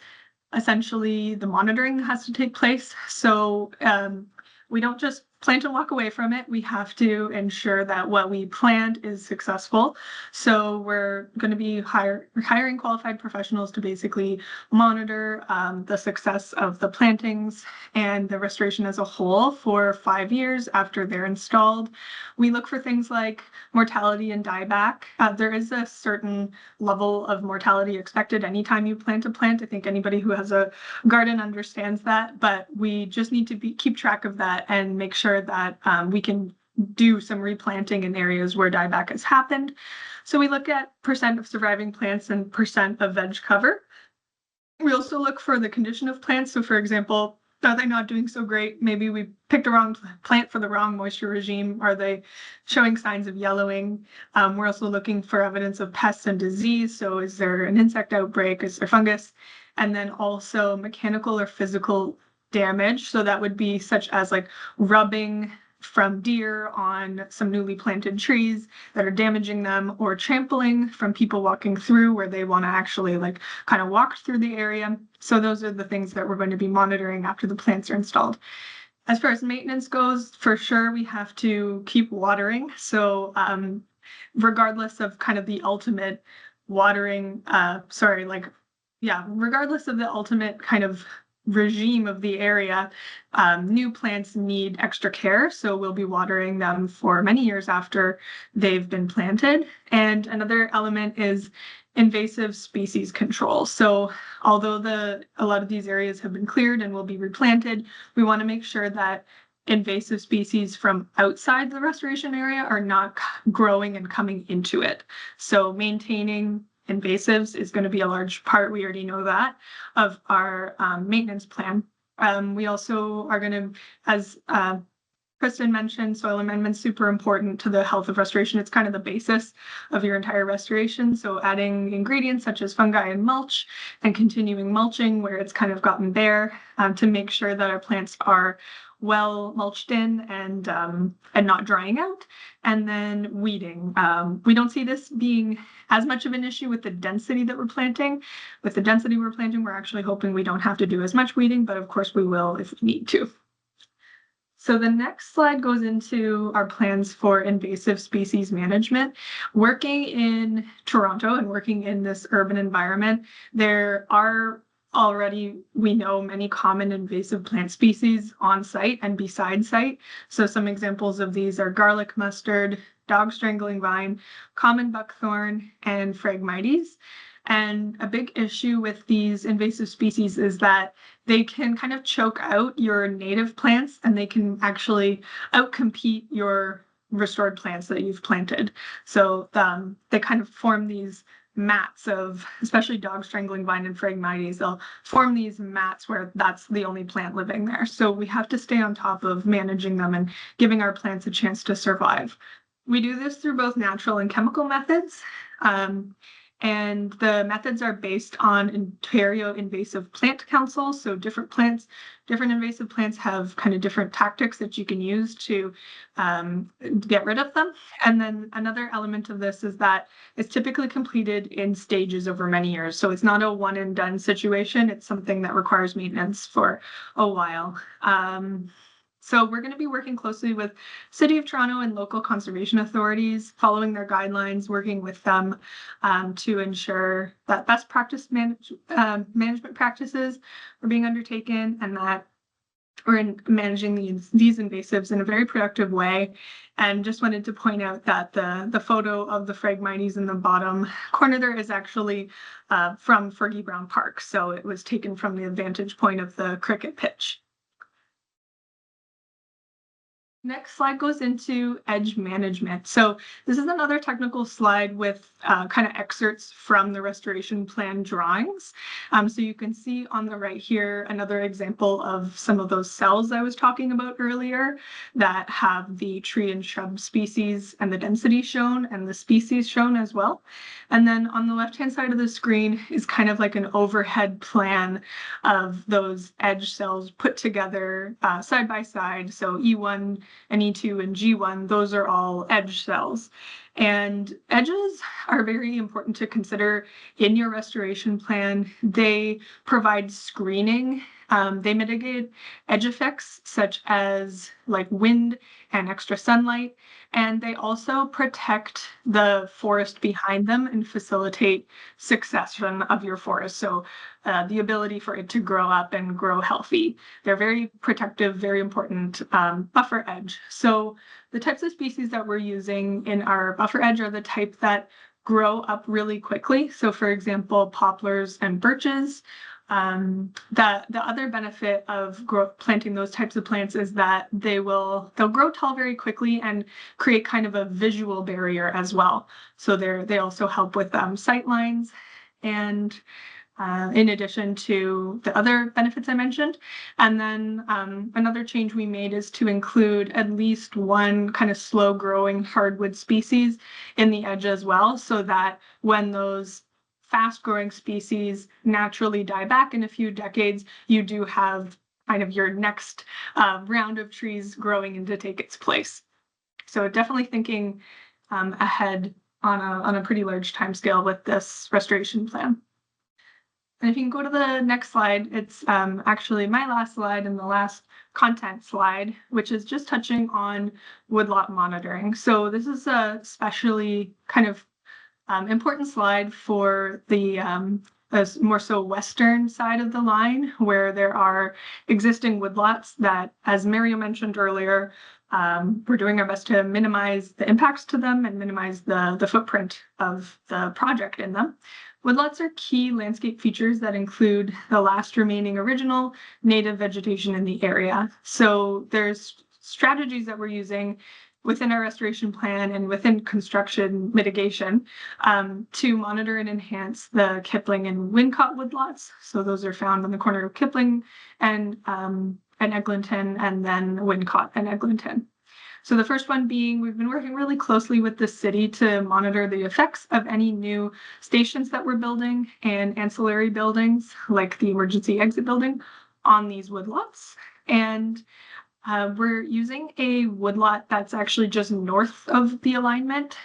essentially the monitoring that has to take place. So we don't just plant and walk away from it. We have to ensure that what we plant is successful. So we're going to be hiring qualified professionals to basically monitor the success of the plantings and the restoration as a whole for 5 years after they're installed. We look for things like mortality and dieback. There is a certain level of mortality expected anytime you plant a plant. I think anybody who has a garden understands that, but we just need to keep track of that and make sure that we can do some replanting in areas where dieback has happened. So we look at percent of surviving plants and percent of veg cover. We also look for the condition of plants. So for example, are they not doing so great? Maybe we picked a wrong plant for the wrong moisture regime. Are they showing signs of yellowing? We're also looking for evidence of pests and disease. So is there an insect outbreak? Is there fungus? And then also mechanical or physical damage. So that would be such as like rubbing from deer on some newly planted trees that are damaging them, or trampling from people walking through where they want to actually like kind of walk through the area. So those are the things that we're going to be monitoring after the plants are installed. As far as maintenance goes, for sure, we have to keep watering. So regardless of kind of the ultimate watering, regardless of the ultimate kind of regime of the area, new plants need extra care. So we'll be watering them for many years after they've been planted. And another element is invasive species control. So although a lot of these areas have been cleared and will be replanted, we want to make sure that invasive species from outside the restoration area are not growing and coming into it. So maintaining invasives is going to be a large part, we already know that, of our maintenance plan. We also are going to, as Kristen mentioned, soil amendment super important to the health of restoration. It's kind of the basis of your entire restoration. So adding ingredients such as fungi and mulch, and continuing mulching where it's kind of gotten bare, to make sure that our plants are well mulched in and not drying out. And then weeding. We don't see this being as much of an issue with the density that we're planting. With the density we're planting, we're actually hoping we don't have to do as much weeding, but of course we will if we need to. So the next slide goes into our plans for invasive species management. Working in Toronto and working in this urban environment, there are already we know many common invasive plant species on site and beside site. So some examples of these are garlic mustard, dog strangling vine, common buckthorn, and Phragmites. And a big issue with these invasive species is that they can kind of choke out your native plants, and they can actually outcompete your restored plants that you've planted. So they kind of form these mats of, especially dog strangling vine and Phragmites, they'll form these mats where that's the only plant living there. So we have to stay on top of managing them and giving our plants a chance to survive. We do this through both natural and chemical methods. And the methods are based on Ontario Invasive Plant Council. So different invasive plants have kind of different tactics that you can use to get rid of them. And then another element of this is that it's typically completed in stages over many years. So it's not a one and done situation. It's something that requires maintenance for a while. So we're going to be working closely with City of Toronto and local conservation authorities, following their guidelines, working with them to ensure that best practice management practices are being undertaken, and that we're managing these invasives in a very productive way. And just wanted to point out that the photo of the Phragmites in the bottom corner there is actually from Fergie Brown Park. So it was taken from the vantage point of the cricket pitch. Next slide goes into edge management. So this is another technical slide with kind of excerpts from the restoration plan drawings. So you can see on the right here another example of some of those cells I was talking about earlier that have the tree and shrub species and the density shown and the species shown as well. And then on the left-hand side of the screen is kind of like an overhead plan of those edge cells put together side by side. So E1 and E2 and G1, those are all edge cells. And edges are very important to consider in your restoration plan. They provide screening. They mitigate edge effects such as like wind and extra sunlight, and they also protect the forest behind them and facilitate succession of your forest. So the ability for it to grow up and grow healthy. They're very protective, very important buffer edge. So the types of species that we're using in our buffer edge are the type that grow up really quickly. So for example, poplars and birches. The other benefit of planting those types of plants is that they'll grow tall very quickly and create kind of a visual barrier as well. So they also help with sight lines, and in addition to the other benefits I mentioned. And then another change we made is to include at least one kind of slow growing hardwood species in the edge as well, so that when those fast-growing species naturally die back in a few decades, you do have kind of your next round of trees growing in to take its place. So definitely thinking ahead on a pretty large timescale with this restoration plan. And if you can go to the next slide, it's actually my last slide and the last content slide, which is just touching on woodlot monitoring. So this is a especially kind of important slide for the more so western side of the line, where there are existing woodlots that, as Mario mentioned earlier, we're doing our best to minimize the impacts to them and minimize the footprint of the project in them. Woodlots are key landscape features that include the last remaining original native vegetation in the area. So there's strategies that we're using within our restoration plan and within construction mitigation to monitor and enhance the Kipling and Wincott woodlots. So those are found on the corner of Kipling and Eglinton, and then Wincott and Eglinton. So the first one being, we've been working really closely with the city to monitor the effects of any new stations that we're building and ancillary buildings like the emergency exit building on these woodlots. And we're using a woodlot that's actually just north of the alignment,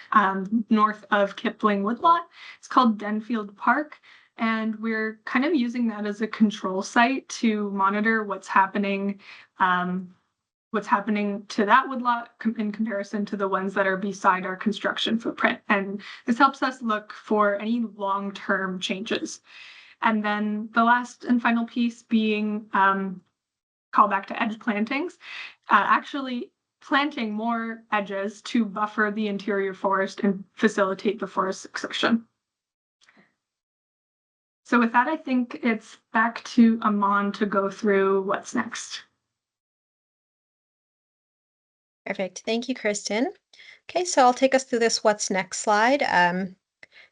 north of Kipling Woodlot. It's called Denfield Park. And we're kind of using that as a control site to monitor what's happening to that woodlot in comparison to the ones that are beside our construction footprint. And this helps us look for any long-term changes. And then the last and final piece being call back to edge plantings, actually planting more edges to buffer the interior forest and facilitate the forest succession. So with that, I think it's back to Aman to go through what's next. Perfect. Thank you, Kristen. Okay, so I'll take us through this what's next slide.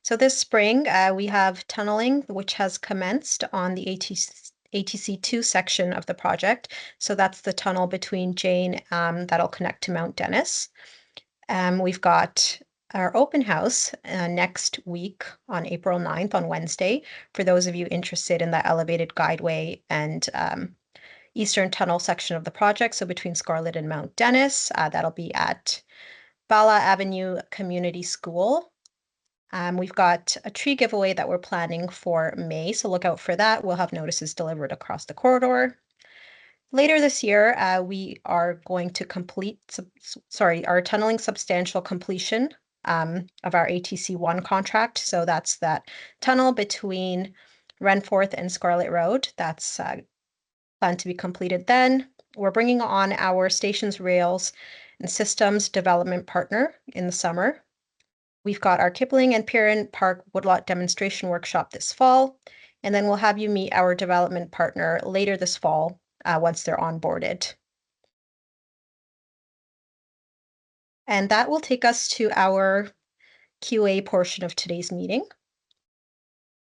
So this spring, we have tunneling, which has commenced on the ATC2 section of the project. So that's the tunnel between Jane that'll connect to Mount Dennis. We've got our open house next week on April 9th on Wednesday, for those of you interested in the elevated guideway and Eastern Tunnel section of the project. So between Scarlett and Mount Dennis, that'll be at Bala Avenue Community School. We've got a tree giveaway that we're planning for May, so look out for that. We'll have notices delivered across the corridor. Later this year, we are going to complete, our tunneling substantial completion of our ATC1 contract. So that's that tunnel between Renforth and Scarlett Road. That's planned to be completed then. We're bringing on our stations, rails, and systems development partner in the summer. We've got our Kipling and Piran Park Woodlot demonstration workshop this fall, and then we'll have you meet our development partner later this fall once they're onboarded. And that will take us to our QA portion of today's meeting.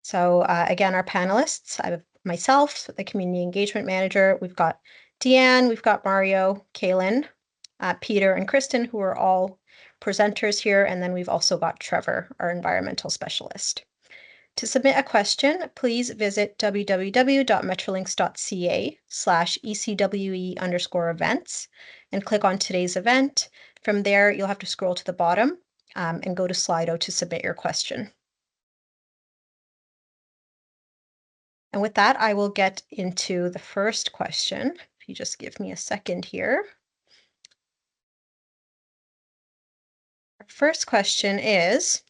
So again, our panelists, I have myself, the community engagement manager, we've got Deanne, we've got Mario, Kaylin, Peter, and Kristen, who are all presenters here, and then we've also got Trevor, our environmental specialist. To submit a question, please visit www.metrolinks.ca/ECWE_events and click on today's event. From there, you'll have to scroll to the bottom and go to Slido to submit your question. And with that, I will get into the first question. If you just give me a second here. Our first question is,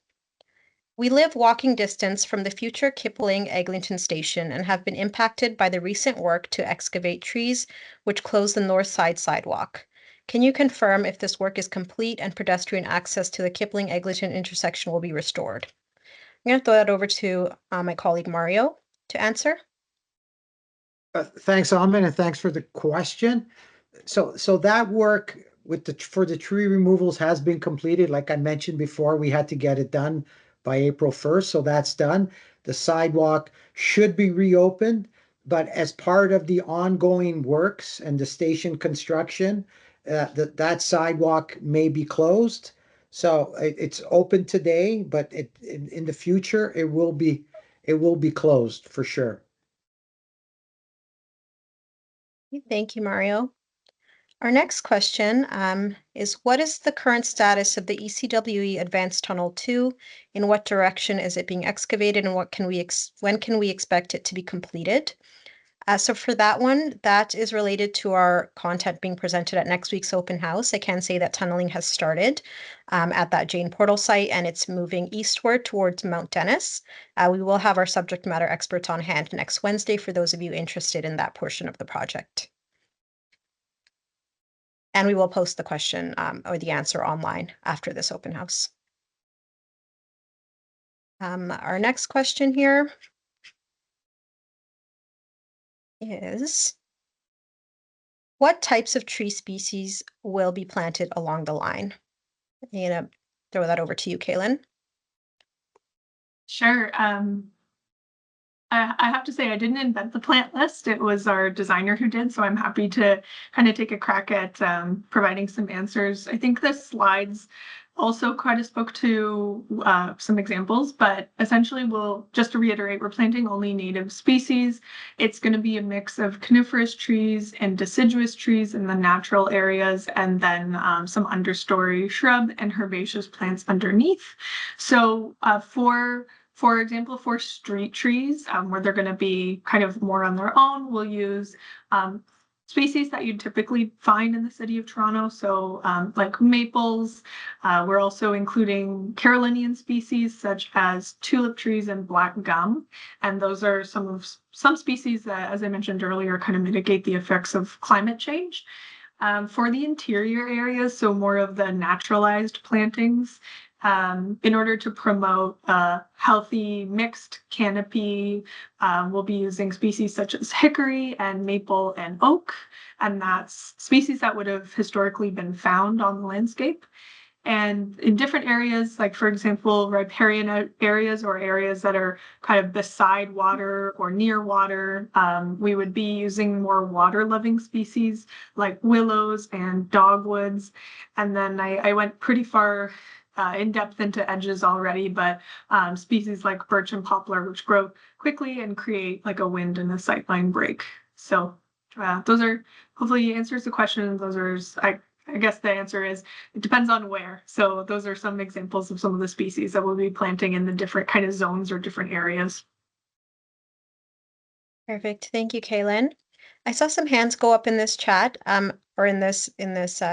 we live walking distance from the future Kipling-Eglinton station and have been impacted by the recent work to excavate trees which close the north side sidewalk. Can you confirm if this work is complete and pedestrian access to the Kipling-Eglinton intersection will be restored? I'm going to throw that over to my colleague Mario to answer. Thanks, Aman, and thanks for the question. So that work for the tree removals has been completed. Like I mentioned before, we had to get it done by April 1st, so that's done. The sidewalk should be reopened, but as part of the ongoing works and the station construction, that sidewalk may be closed. So it's open today, but in the future it will be closed for sure. Thank you, Mario. Our next question is, what is the current status of the ECWE Advanced Tunnel 2? In what direction is it being excavated, and when can we expect it to be completed? So for that one, that is related to our content being presented at next week's open house. I can say that tunneling has started at that Jane Portal site, and it's moving eastward towards Mount Dennis. We will have our subject matter experts on hand next Wednesday for those of you interested in that portion of the project. And we will post the question or the answer online after this open house. Our next question here is, what types of tree species will be planted along the line? I'm gonna throw that over to you, Kaylin. Sure. I have to say I didn't invent the plant list. It was our designer who did, so I'm happy to kind of take a crack at providing some answers. I think the slides also quite spoke to some examples, but essentially just to reiterate, we're planting only native species. It's going to be a mix of coniferous trees and deciduous trees in the natural areas, and then some understory shrub and herbaceous plants underneath. So for example, for street trees, where they're going to be kind of more on their own, we'll use species that you'd typically find in the city of Toronto. So like maples, we're also including Carolinian species such as tulip trees and black gum. And those are some species that, as I mentioned earlier, kind of mitigate the effects of climate change. For the interior areas, so more of the naturalized plantings, in order to promote a healthy mixed canopy, we'll be using species such as hickory and maple and oak, and that's species that would have historically been found on the landscape. And in different areas, like for example, riparian areas or areas that are kind of beside water or near water, we would be using more water-loving species like willows and dogwoods. And then I went pretty far in depth into edges already, but species like birch and poplar, which grow quickly and create like a wind and a sightline break. So those are, hopefully answers the question. Those are, I guess the answer is it depends on where. So those are some examples of some of the species that we'll be planting in the different kind of zones or different areas. Perfect. Thank you, Kaylin. I saw some hands go up in this chat or in this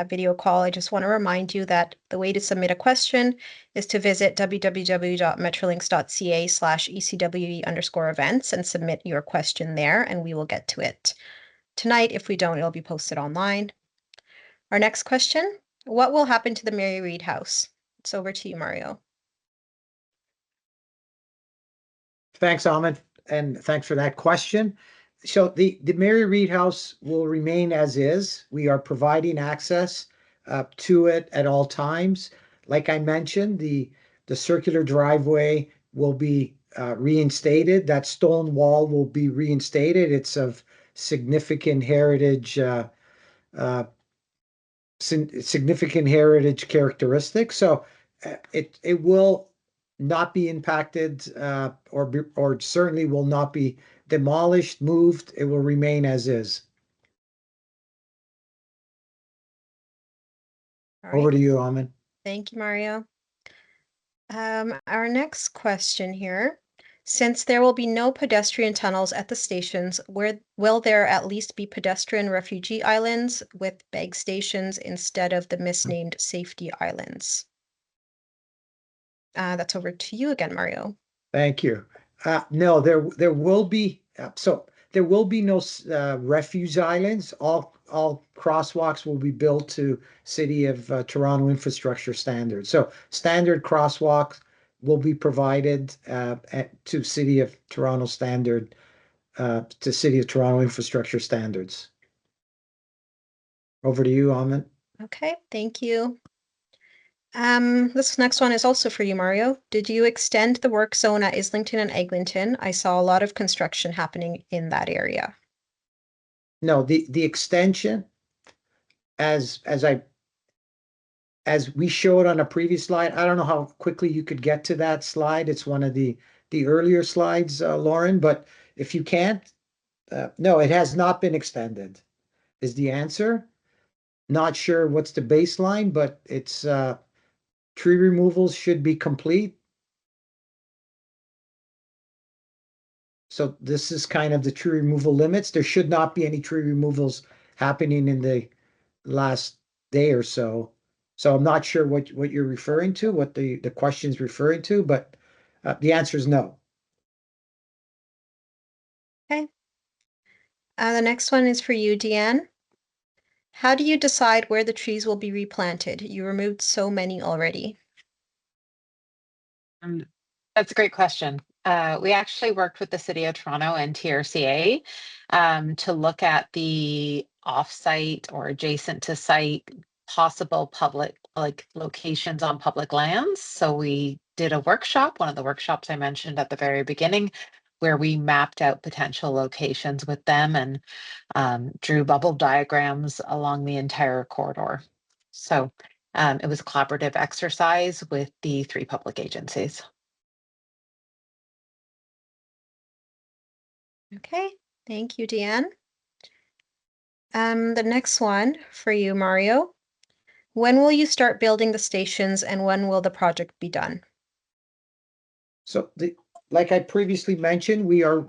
video call. I just want to remind you that the way to submit a question is to visit www.metrolinx.ca/ECWE_events and submit your question there, and we will get to it tonight. If we don't, it'll be posted online. Our next question, what will happen to the Mary Reid House? It's over to you, Mario. Thanks, Ahmed, and thanks for that question. So the Mary Reid House will remain as is. We are providing access to it at all times. Like I mentioned, the circular driveway will be reinstated. That stone wall will be reinstated. It's of significant heritage characteristics. So it will not be impacted or certainly will not be demolished, moved. It will remain as is. All Over right. to you, Ahmed. Thank you, Mario. Our next question here. Since there will be no pedestrian tunnels at the stations, will there at least be pedestrian refugee islands with bag stations instead of the misnamed safety islands? That's over to you again, Mario. Thank you. No, there will be there will be no refuge islands. All crosswalks will be built to City of Toronto infrastructure standards. So standard crosswalks will be provided to City of Toronto standard to City of Toronto infrastructure standards. Over to you, Ahmed. Okay, thank you. This next one is also for you, Mario. Did you extend the work zone at Islington and Eglinton? I saw a lot of construction happening in that area. No, the extension, as we showed on a previous slide, I don't know how quickly you could get to that slide. It's one of the earlier slides, Lauren, but if you can't, no, it has not been extended, is the answer. Not sure what's the baseline, but it's tree removals should be complete. So this is kind of the tree removal limits. There should not be any tree removals happening in the last day or so. So I'm not sure what you're referring to, what the question's referring to, but the answer is no. Okay. The next one is for you, Deanne. How do you decide where the trees will be replanted? You removed so many already. That's a great question. We actually worked with the City of Toronto and TRCA to look at the off-site or adjacent to site possible public locations on public lands. So we did a workshop, one of the workshops I mentioned at the very beginning, where we mapped out potential locations with them and drew bubble diagrams along the entire corridor. So it was a collaborative exercise with the 3 public agencies. Okay, thank you, Deanne. The next one for you, Mario. When will you start building the stations and when will the project be done? So like I previously mentioned, we are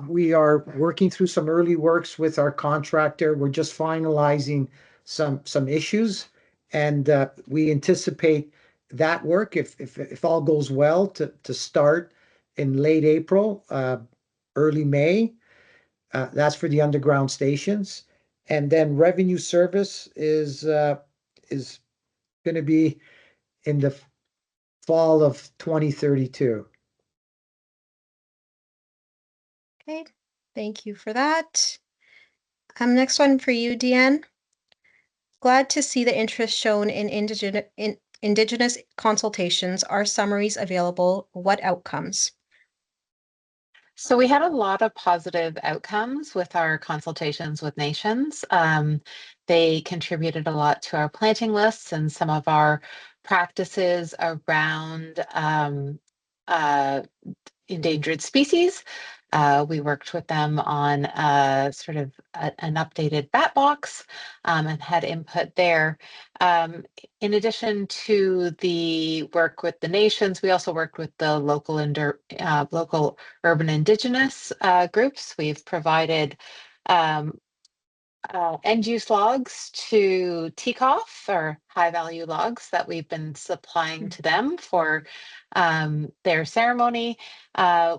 working through some early works with our contractor. We're just finalizing some issues, and we anticipate that work, if all goes well, to start in late April, early May. That's for the underground stations, and then revenue service is going to be in the fall of 2032. Okay, thank you for that. Next one for you, Deanne. Glad to see the interest shown in Indigenous consultations. Are summaries available? What outcomes? So we had a lot of positive outcomes with our consultations with nations. They contributed a lot to our planting lists and some of our practices around endangered species. We worked with them on sort of an updated bat box and had input there. In addition to the work with the nations, we also worked with the local urban indigenous groups. We've provided end use logs to TCOF, or high value logs, that we've been supplying to them for their ceremony.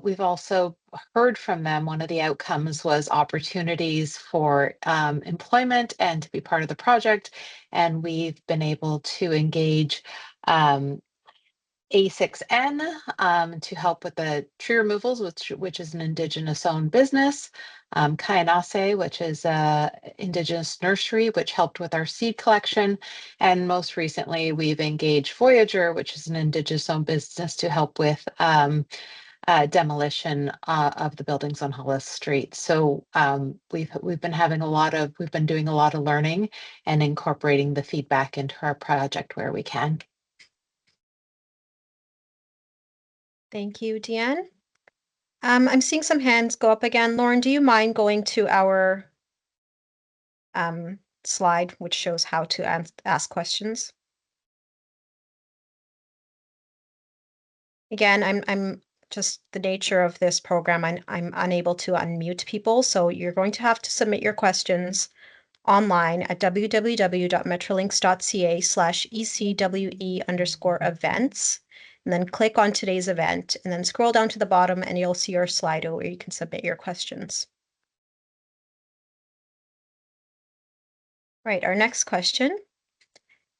We've also heard from them. One of the outcomes was opportunities for employment and to be part of the project. And we've been able to engage A6N to help with the tree removals, which is an Indigenous owned business. Kayanase, which is a Indigenous nursery, which helped with our seed collection. And most recently, we've engaged Voyager, which is an Indigenous owned business, to help with demolition of the buildings on Hollis Street. So we've been doing a lot of learning and incorporating the feedback into our project where we can. Thank you, Deanne. I'm seeing some hands go up again. Lauren, do you mind going to our slide, which shows how to ask questions? Again, I'm just the nature of this program. I'm unable to unmute people, so you're going to have to submit your questions online at www.metrolinks.ca/ecwe_events, and then click on today's event, and then scroll down to the bottom and you'll see your Slido where you can submit your questions. Right, our next question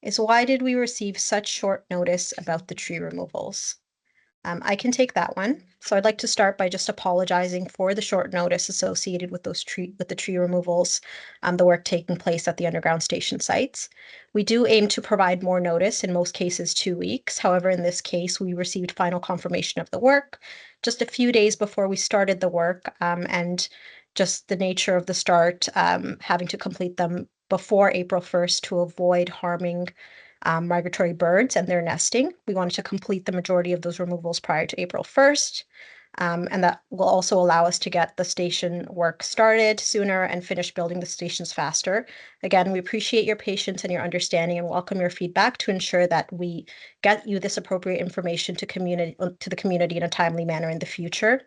is, why did we receive such short notice about the tree removals? I can take that one. So I'd like to start by just apologizing for the short notice associated with the tree removals, the work taking place at the underground station sites. We do aim to provide more notice, in most cases 2 weeks. However, in this case, we received final confirmation of the work just a few days before we started the work, and just the nature of the start, having to complete them before April 1st to avoid harming migratory birds and their nesting. We wanted to complete the majority of those removals prior to April 1st. And that will also allow us to get the station work started sooner and finish building the stations faster. Again, we appreciate your patience and your understanding and welcome your feedback to ensure that we get you this appropriate information to the community in a timely manner in the future.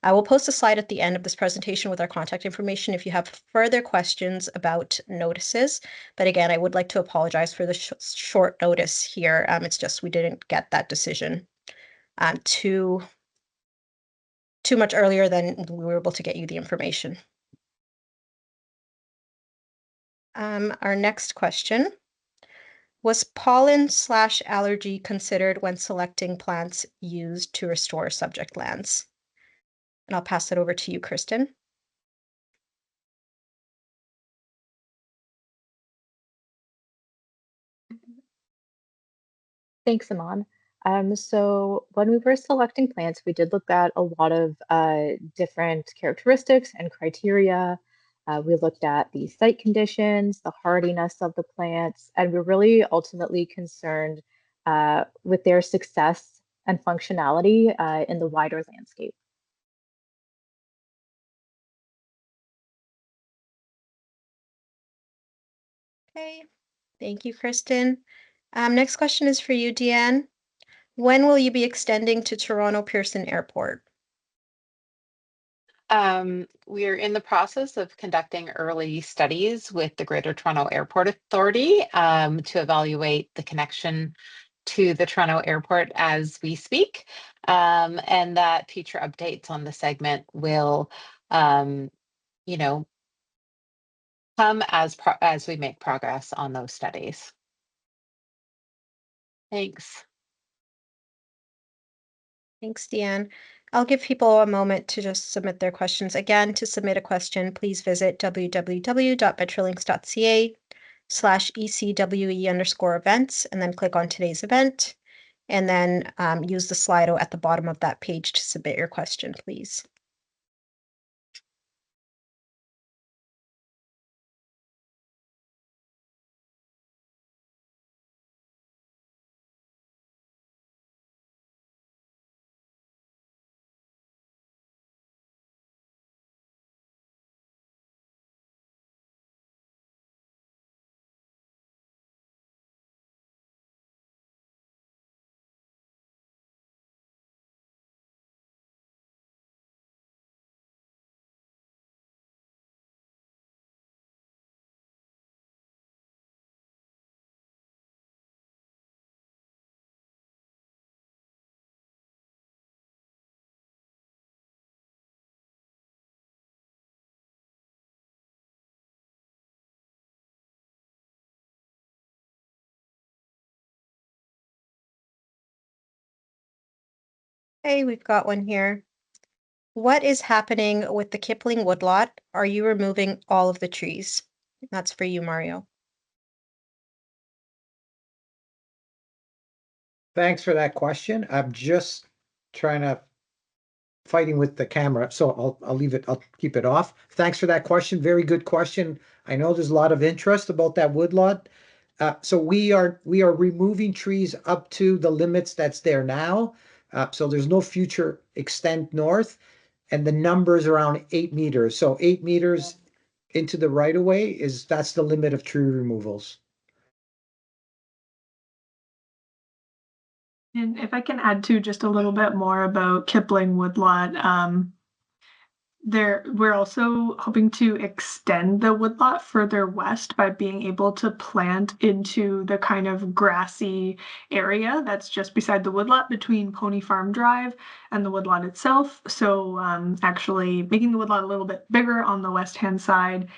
I will post a slide at the end of this presentation with our contact information if you have further questions about notices. But again, I would like to apologize for the short notice here. It's just we didn't get that decision too much earlier than we were able to get you the information. Our next question: was pollen/allergy considered when selecting plants used to restore subject lands? And I'll pass it over to you, Kristen. Thanks, Aman. So when we were selecting plants, we did look at a lot of different characteristics and criteria. We looked at the site conditions, the hardiness of the plants, and we're really ultimately concerned with their success and functionality in the wider landscape. Okay, thank you, Kristen. Next question is for you, Deanne. When will you be extending to Toronto Pearson Airport? We're in the process of conducting early studies with the Greater Toronto Airport Authority to evaluate the connection to the Toronto Airport as we speak, and that future updates on the segment will, you know, come as we make progress on those studies. Thanks. Thanks, Deanne. I'll give people a moment to just submit their questions. Again, to submit a question, please visit www.metrolinks.ca/ECWE_events and then click on today's event. And then use the Slido at the bottom of that page to submit your question, please. Hey, we've got one here. What is happening with the Kipling woodlot? Are you removing all of the trees? That's for you, Mario. Thanks for that question. I'm just fighting with the camera, so I'll leave it. I'll keep it off. Thanks for that question. Very good question. I know there's a lot of interest about that woodlot. So we are removing trees up to the limits that's there now. So there's no future extent north, and the number is around 8 meters. So 8 meters into the right of way that's the limit of tree removals. And if I can add to just a little bit more about Kipling Woodlot, we're also hoping to extend the woodlot further west by being able to plant into the kind of grassy area that's just beside the woodlot between Pony Farm Drive and the woodlot itself. So actually making the woodlot a little bit bigger on the west-hand side,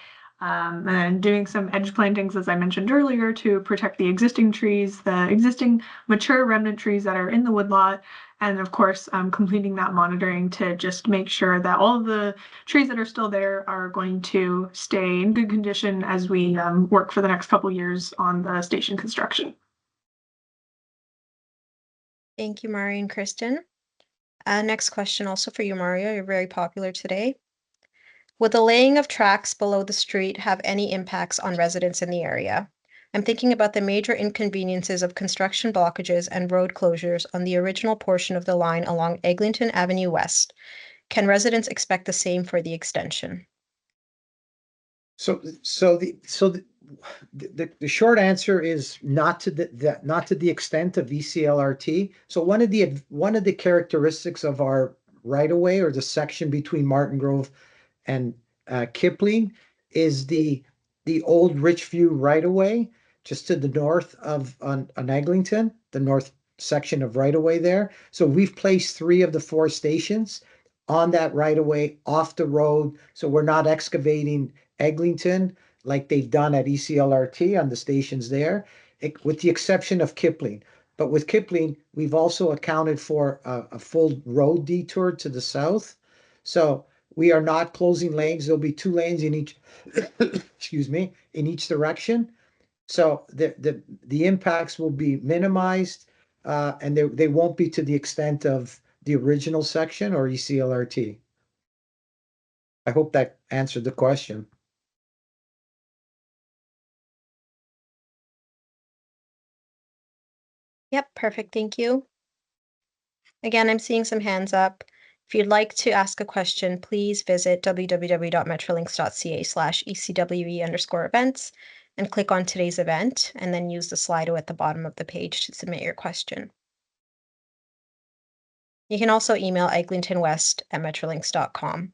and doing some edge plantings, as I mentioned earlier, to protect the existing trees, the existing mature remnant trees that are in the woodlot, and of course, completing that monitoring to just make sure that all of the trees that are still there are going to stay in good condition as we work for the next couple years on the station construction. Thank you, Mario and Kristen. Next question also for you, Mario. You're very popular today. Would the laying of tracks below the street have any impacts on residents in the area? I'm thinking about the major inconveniences of construction blockages and road closures on the original portion of the line along Eglinton Avenue West. Can residents expect the same for the extension? So the short answer is not to the extent of ECLRT. So one of the characteristics of our right of way, or the section between Martin Grove and Kipling, is the old Richview right of way, just to the north of on Eglinton, the north section of right of way there. So we've placed 3 of the 4 stations on that right of way off the road, so we're not excavating Eglinton like they've done at ECLRT on the stations there, with the exception of Kipling. But with Kipling, we've also accounted for a full road detour to the south. So we are not closing lanes. There'll be 2 lanes in each, excuse me, in each direction. So the impacts will be minimized, and they won't be to the extent of the original section or ECLRT. I hope that answered the question. Yep, perfect. Thank you. Again, I'm seeing some hands up. If you'd like to ask a question, please visit www.metrolinks.ca/ECWE_events and click on today's event, and then use the Slido at the bottom of the page to submit your question. You can also email eglintonwest@metrolinks.com.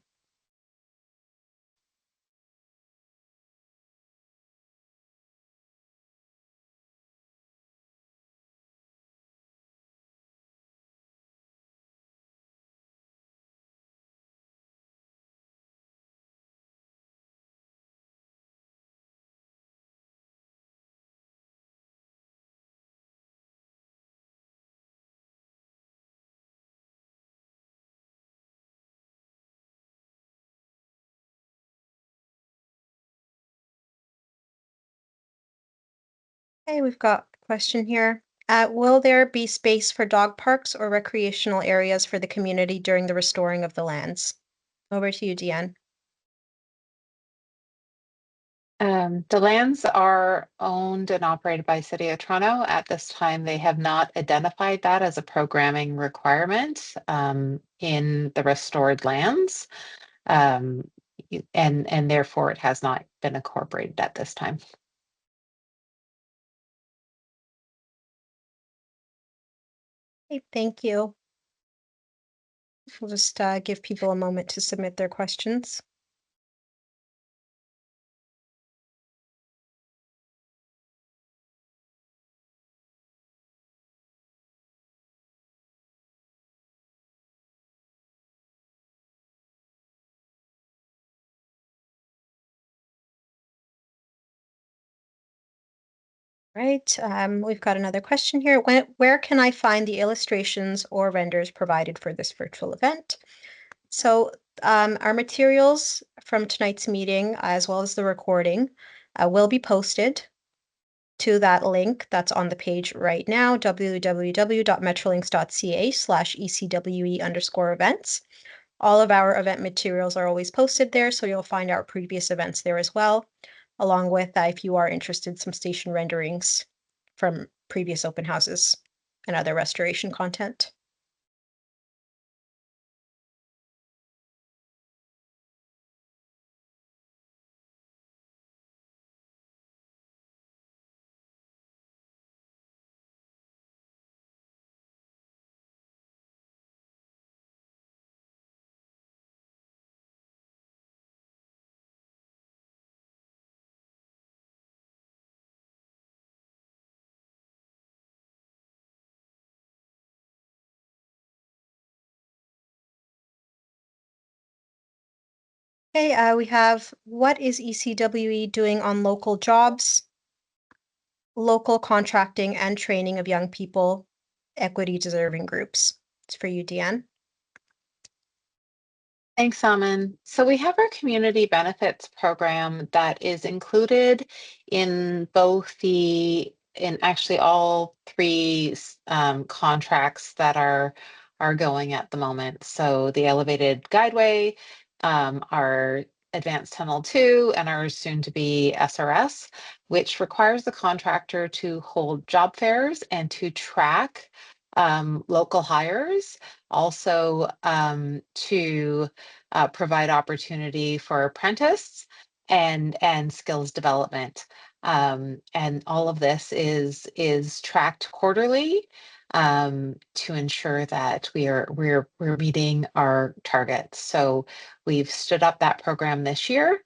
Okay, we've got a question here. Will there be space for dog parks or recreational areas for the community during the restoring of the lands? Over to you, Deanne. The lands are owned and operated by City of Toronto. At this time, they have not identified that as a programming requirement in the restored lands. And therefore it has not been incorporated at this time. Okay, thank you. We'll just give people a moment to submit their questions. Right, we've got another question here. Where can I find the illustrations or renders provided for this virtual event? So our materials from tonight's meeting, as well as the recording, will be posted to that link that's on the page right now, www.metrolinx.ca/ECWE_events. All of our event materials are always posted there, so you'll find our previous events there as well, along with, if you are interested, some station renderings from previous open houses and other restoration content. Okay, we have, what is ECWE doing on local jobs, local contracting and training of young people, equity deserving groups? It's for you, Deanne. Thanks, Salmon. So we have our community benefits program that is included in in actually all three contracts that are going at the moment. So the elevated guideway, our advanced tunnel 2, and our soon to be SRS, which requires the contractor to hold job fairs and to track local hires, also to provide opportunity for apprentice and skills development. And all of this is tracked quarterly to ensure that we're meeting our targets. So we've stood up that program this year,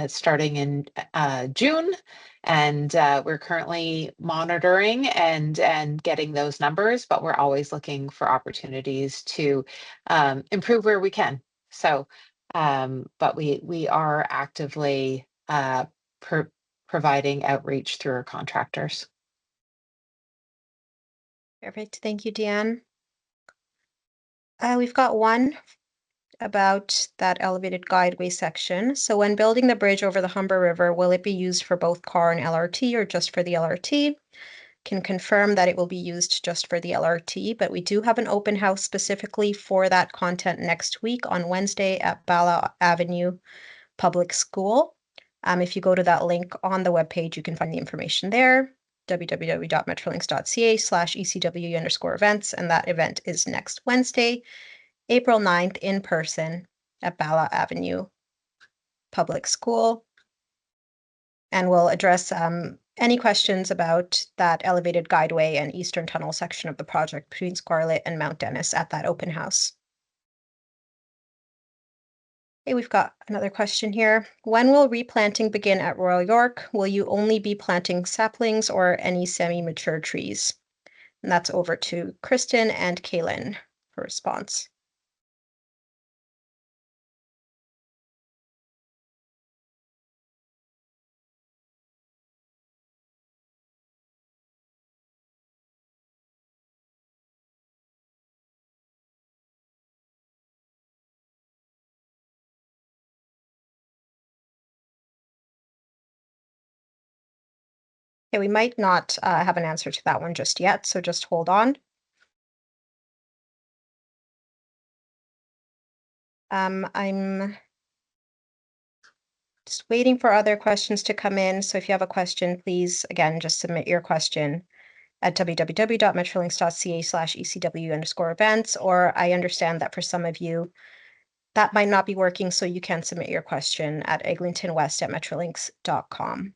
starting in June, and we're currently monitoring and getting those numbers, but we're always looking for opportunities to improve where we can. So, but we are actively providing outreach through our contractors. Perfect. Thank you, Deanne. We've got one about that elevated guideway section. So when building the bridge over the Humber River, will it be used for both car and LRT or just for the LRT? Can confirm that it will be used just for the LRT, but we do have an open house specifically for that content next week on Wednesday at Bala Avenue Public School. If you go to that link on the webpage, you can find the information there, www.metrolinx.ca/ECWE_events, and that event is next Wednesday, April 9th, in person at Bala Avenue Public School. And we'll address any questions about that elevated guideway and eastern tunnel section of the project between Scarlett and Mount Dennis at that open house. Okay, we've got another question here. When will replanting begin at Royal York? Will you only be planting saplings or any semi-mature trees? And that's over to Kristen and Kaylin for response. Okay, we might not have an answer to that one just yet, so just hold on. I'm just waiting for other questions to come in. So if you have a question, please, again, just submit your question at www.metrolinks.ca/ECW_events, or I understand that for some of you, that might not be working, so you can submit your question at eglintonwest@metrolinks.com.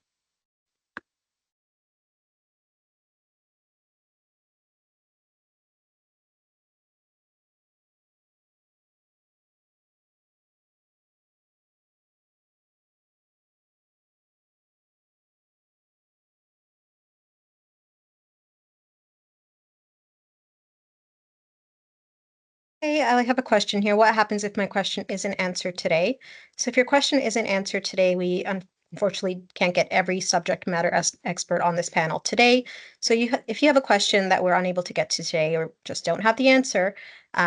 Hey, I have a question here. What happens if my question isn't answered today? So if your question isn't answered today, we unfortunately can't get every subject matter expert on this panel today. So if you have a question that we're unable to get to today or just don't have the answer,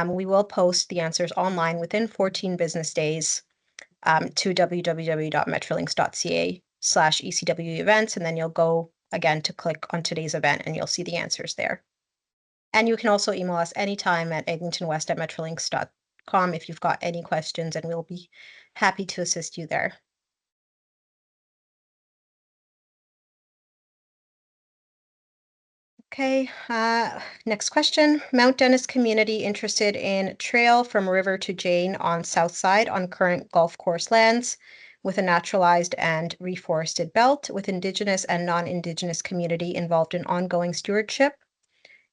we will post the answers online within 14 business days to www.metrolinks.ca/ECW events, and then you'll go again to click on today's event and you'll see the answers there. And you can also email us anytime at eglintonwest@metrolinks.com if you've got any questions, and we'll be happy to assist you there. Okay, next question. Mount Dennis community interested in trail from River to Jane on south side on current golf course lands with a naturalized and reforested belt with Indigenous and non-Indigenous community involved in ongoing stewardship.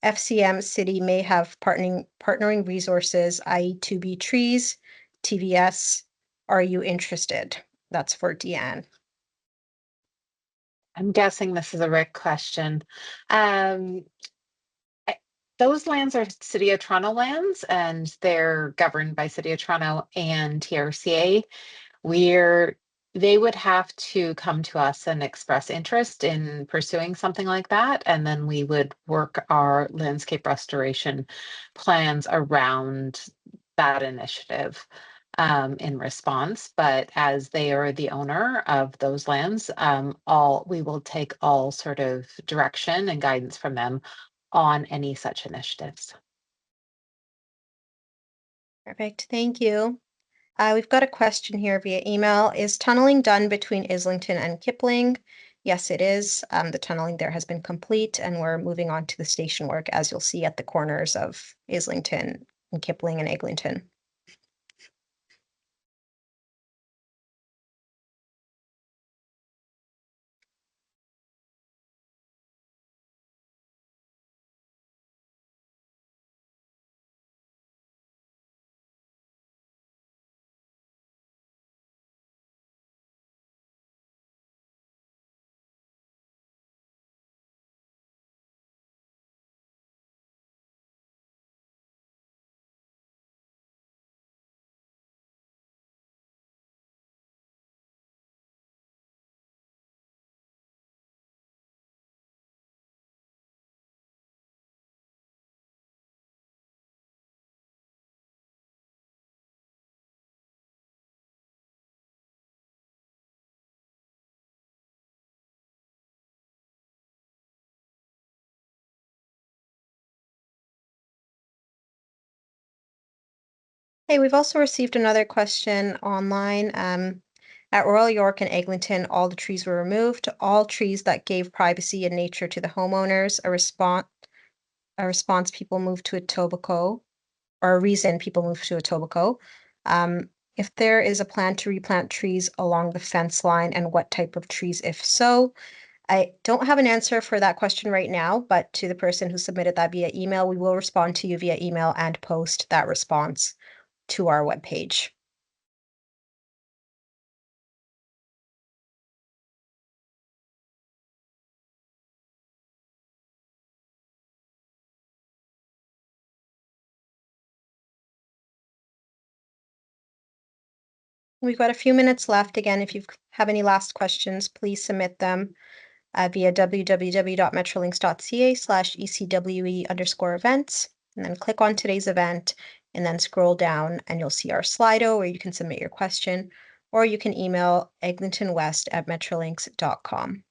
FCM City may have partnering resources, i.e. 2B trees, TVS. Are you interested? That's for Deanne. I'm guessing this is a Rick question. Those lands are City of Toronto lands, and they're governed by City of Toronto and TRCA. They would have to come to us and express interest in pursuing something like that, and then we would work our landscape restoration plans around that initiative in response. But as they are the owner of those lands, we will take all sort of direction and guidance from them on any such initiatives. Perfect, thank you. We've got a question here via email. Is tunneling done between Islington and Kipling? Yes, it is. The tunneling there has been complete, and we're moving on to the station work, as you'll see at the corners of Islington and Kipling and Eglinton. Hey, we've also received another question online. At Royal York and Eglinton, all the trees were removed. All trees that gave privacy and nature to the homeowners. A response people moved to Etobicoke, or a reason people moved to Etobicoke. If there is a plan to replant trees along the fence line, and what type of trees, if so. I don't have an answer for that question right now, but to the person who submitted that via email, we will respond to you via email and post that response to our webpage. We've got a few minutes left. Again, if you have any last questions, please submit them via www.metrolinks.ca/ECWE_events, and then click on today's event and then scroll down and you'll see our Slido where you can submit your question, or you can email eglintonwest@metrolinks.com.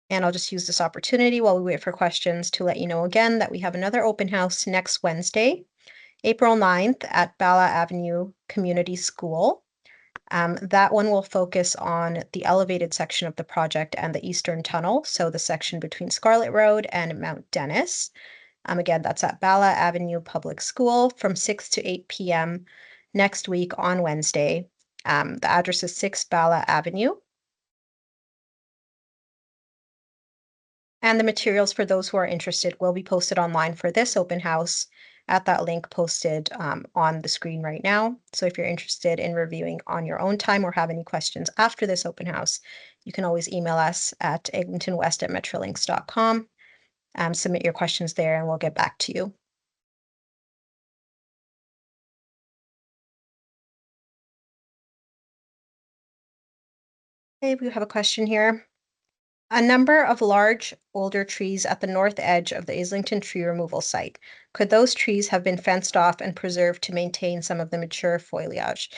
And I'll just use this opportunity while we wait for questions to let you know again that we have another open house next Wednesday, April 9th at Bala Avenue Community School. That one will focus on the elevated section of the project and the Eastern Tunnel, so the section between Scarlet Road and Mount Dennis. Again, that's at Bala Avenue Public School from 6 to 8 p.m. next week on Wednesday. The address is 6 Bala Avenue. And the materials for those who are interested will be posted online for this open house at that link posted on the screen right now. So if you're interested in reviewing on your own time or have any questions after this open house, you can always email us at eglintonwest@metrolinx.com. Submit your questions there and we'll get back to you. Okay, we have a question here. A number of large, older trees at the north edge of the Islington tree removal site. Could those trees have been fenced off and preserved to maintain some of the mature foliage,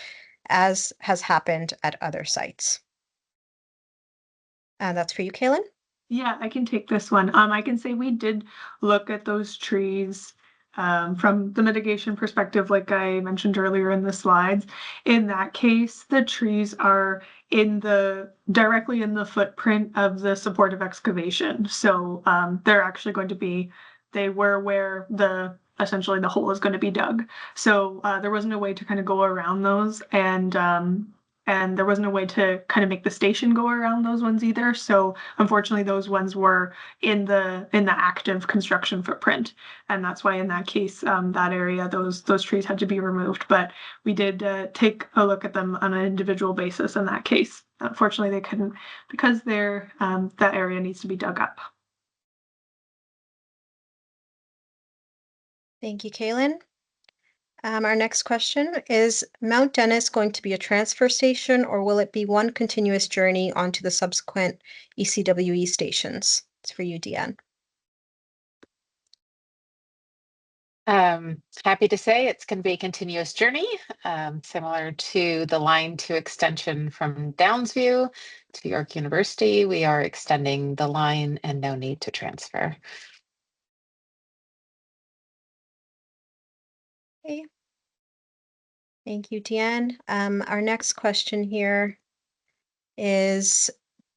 as has happened at other sites? That's for you, Kaylin. Yeah, I can take this one. I can say we did look at those trees from the mitigation perspective, like I mentioned earlier in the slides. In that case, the trees are directly in the footprint of the supportive excavation. So they're actually going to be, they were where essentially the hole is going to be dug. So there wasn't a way to kind of go around those, and there wasn't a way to kind of make the station go around those ones either. So unfortunately, those ones were in the active construction footprint, and that's why in that case, that area, those trees had to be removed. But we did take a look at them on an individual basis in that case. Unfortunately, they couldn't, because that area needs to be dug up. Thank you, Kaylin. Our next question is Mount Dennis going to be a transfer station or will it be one continuous journey onto the subsequent ECWE stations? It's for you, Deanne. Happy to say it's going to be a continuous journey, similar to the Line 2 extension from Downsview to York University. We are extending the line and no need to transfer. Okay. Thank you, Deanne. Our next question here is,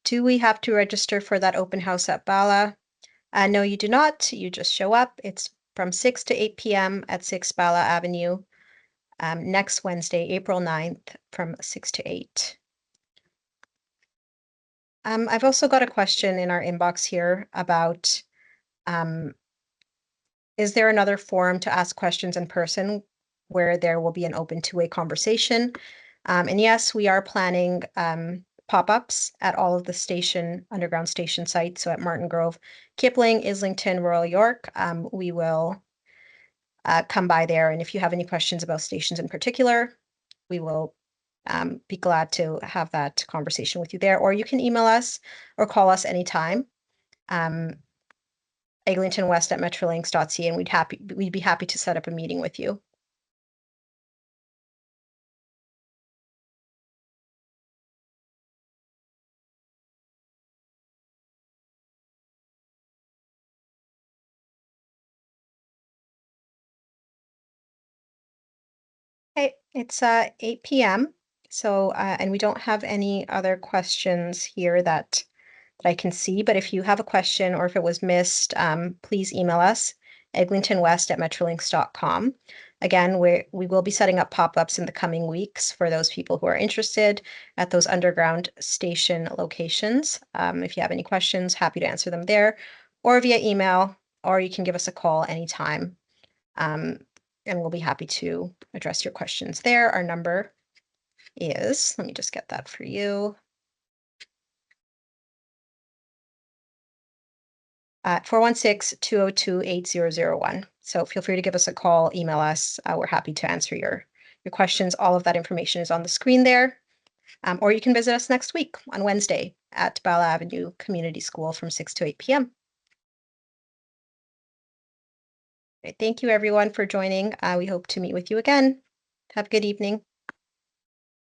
do we have to register for that open house at Bala? No, you do not. You just show up. It's from 6 to 8 p.m. at 6 Bala Avenue next Wednesday, April 9th from 6 to 8. I've also got a question in our inbox here about, is there another forum to ask questions in person where there will be an open two-way conversation? And yes, we are planning pop-ups at all of the underground station sites. So at Martin Grove, Kipling, Islington, Royal York, we will come by there. And if you have any questions about stations in particular, we will be glad to have that conversation with you there. Or you can email us or call us anytime. eglintonwest@metrolinx.ca, and we'd be happy to set up a meeting with you. Okay, it's 8 p.m. So, and we don't have any other questions here that I can see, but if you have a question or if it was missed, please email us, eglintonwest@metrolinx.com. Again, we will be setting up pop-ups in the coming weeks for those people who are interested at those underground station locations. If you have any questions, happy to answer them there or via email, or you can give us a call anytime. And we'll be happy to address your questions there. Our number is, let me just get that for you. 416-202-8001. So feel free to give us a call, email us. We're happy to answer your questions. All of that information is on the screen there. Or you can visit us next week on Wednesday at Bala Avenue Community School from 6 to 8 p.m. Thank you, everyone, for joining. We hope to meet with you again. Have a good evening.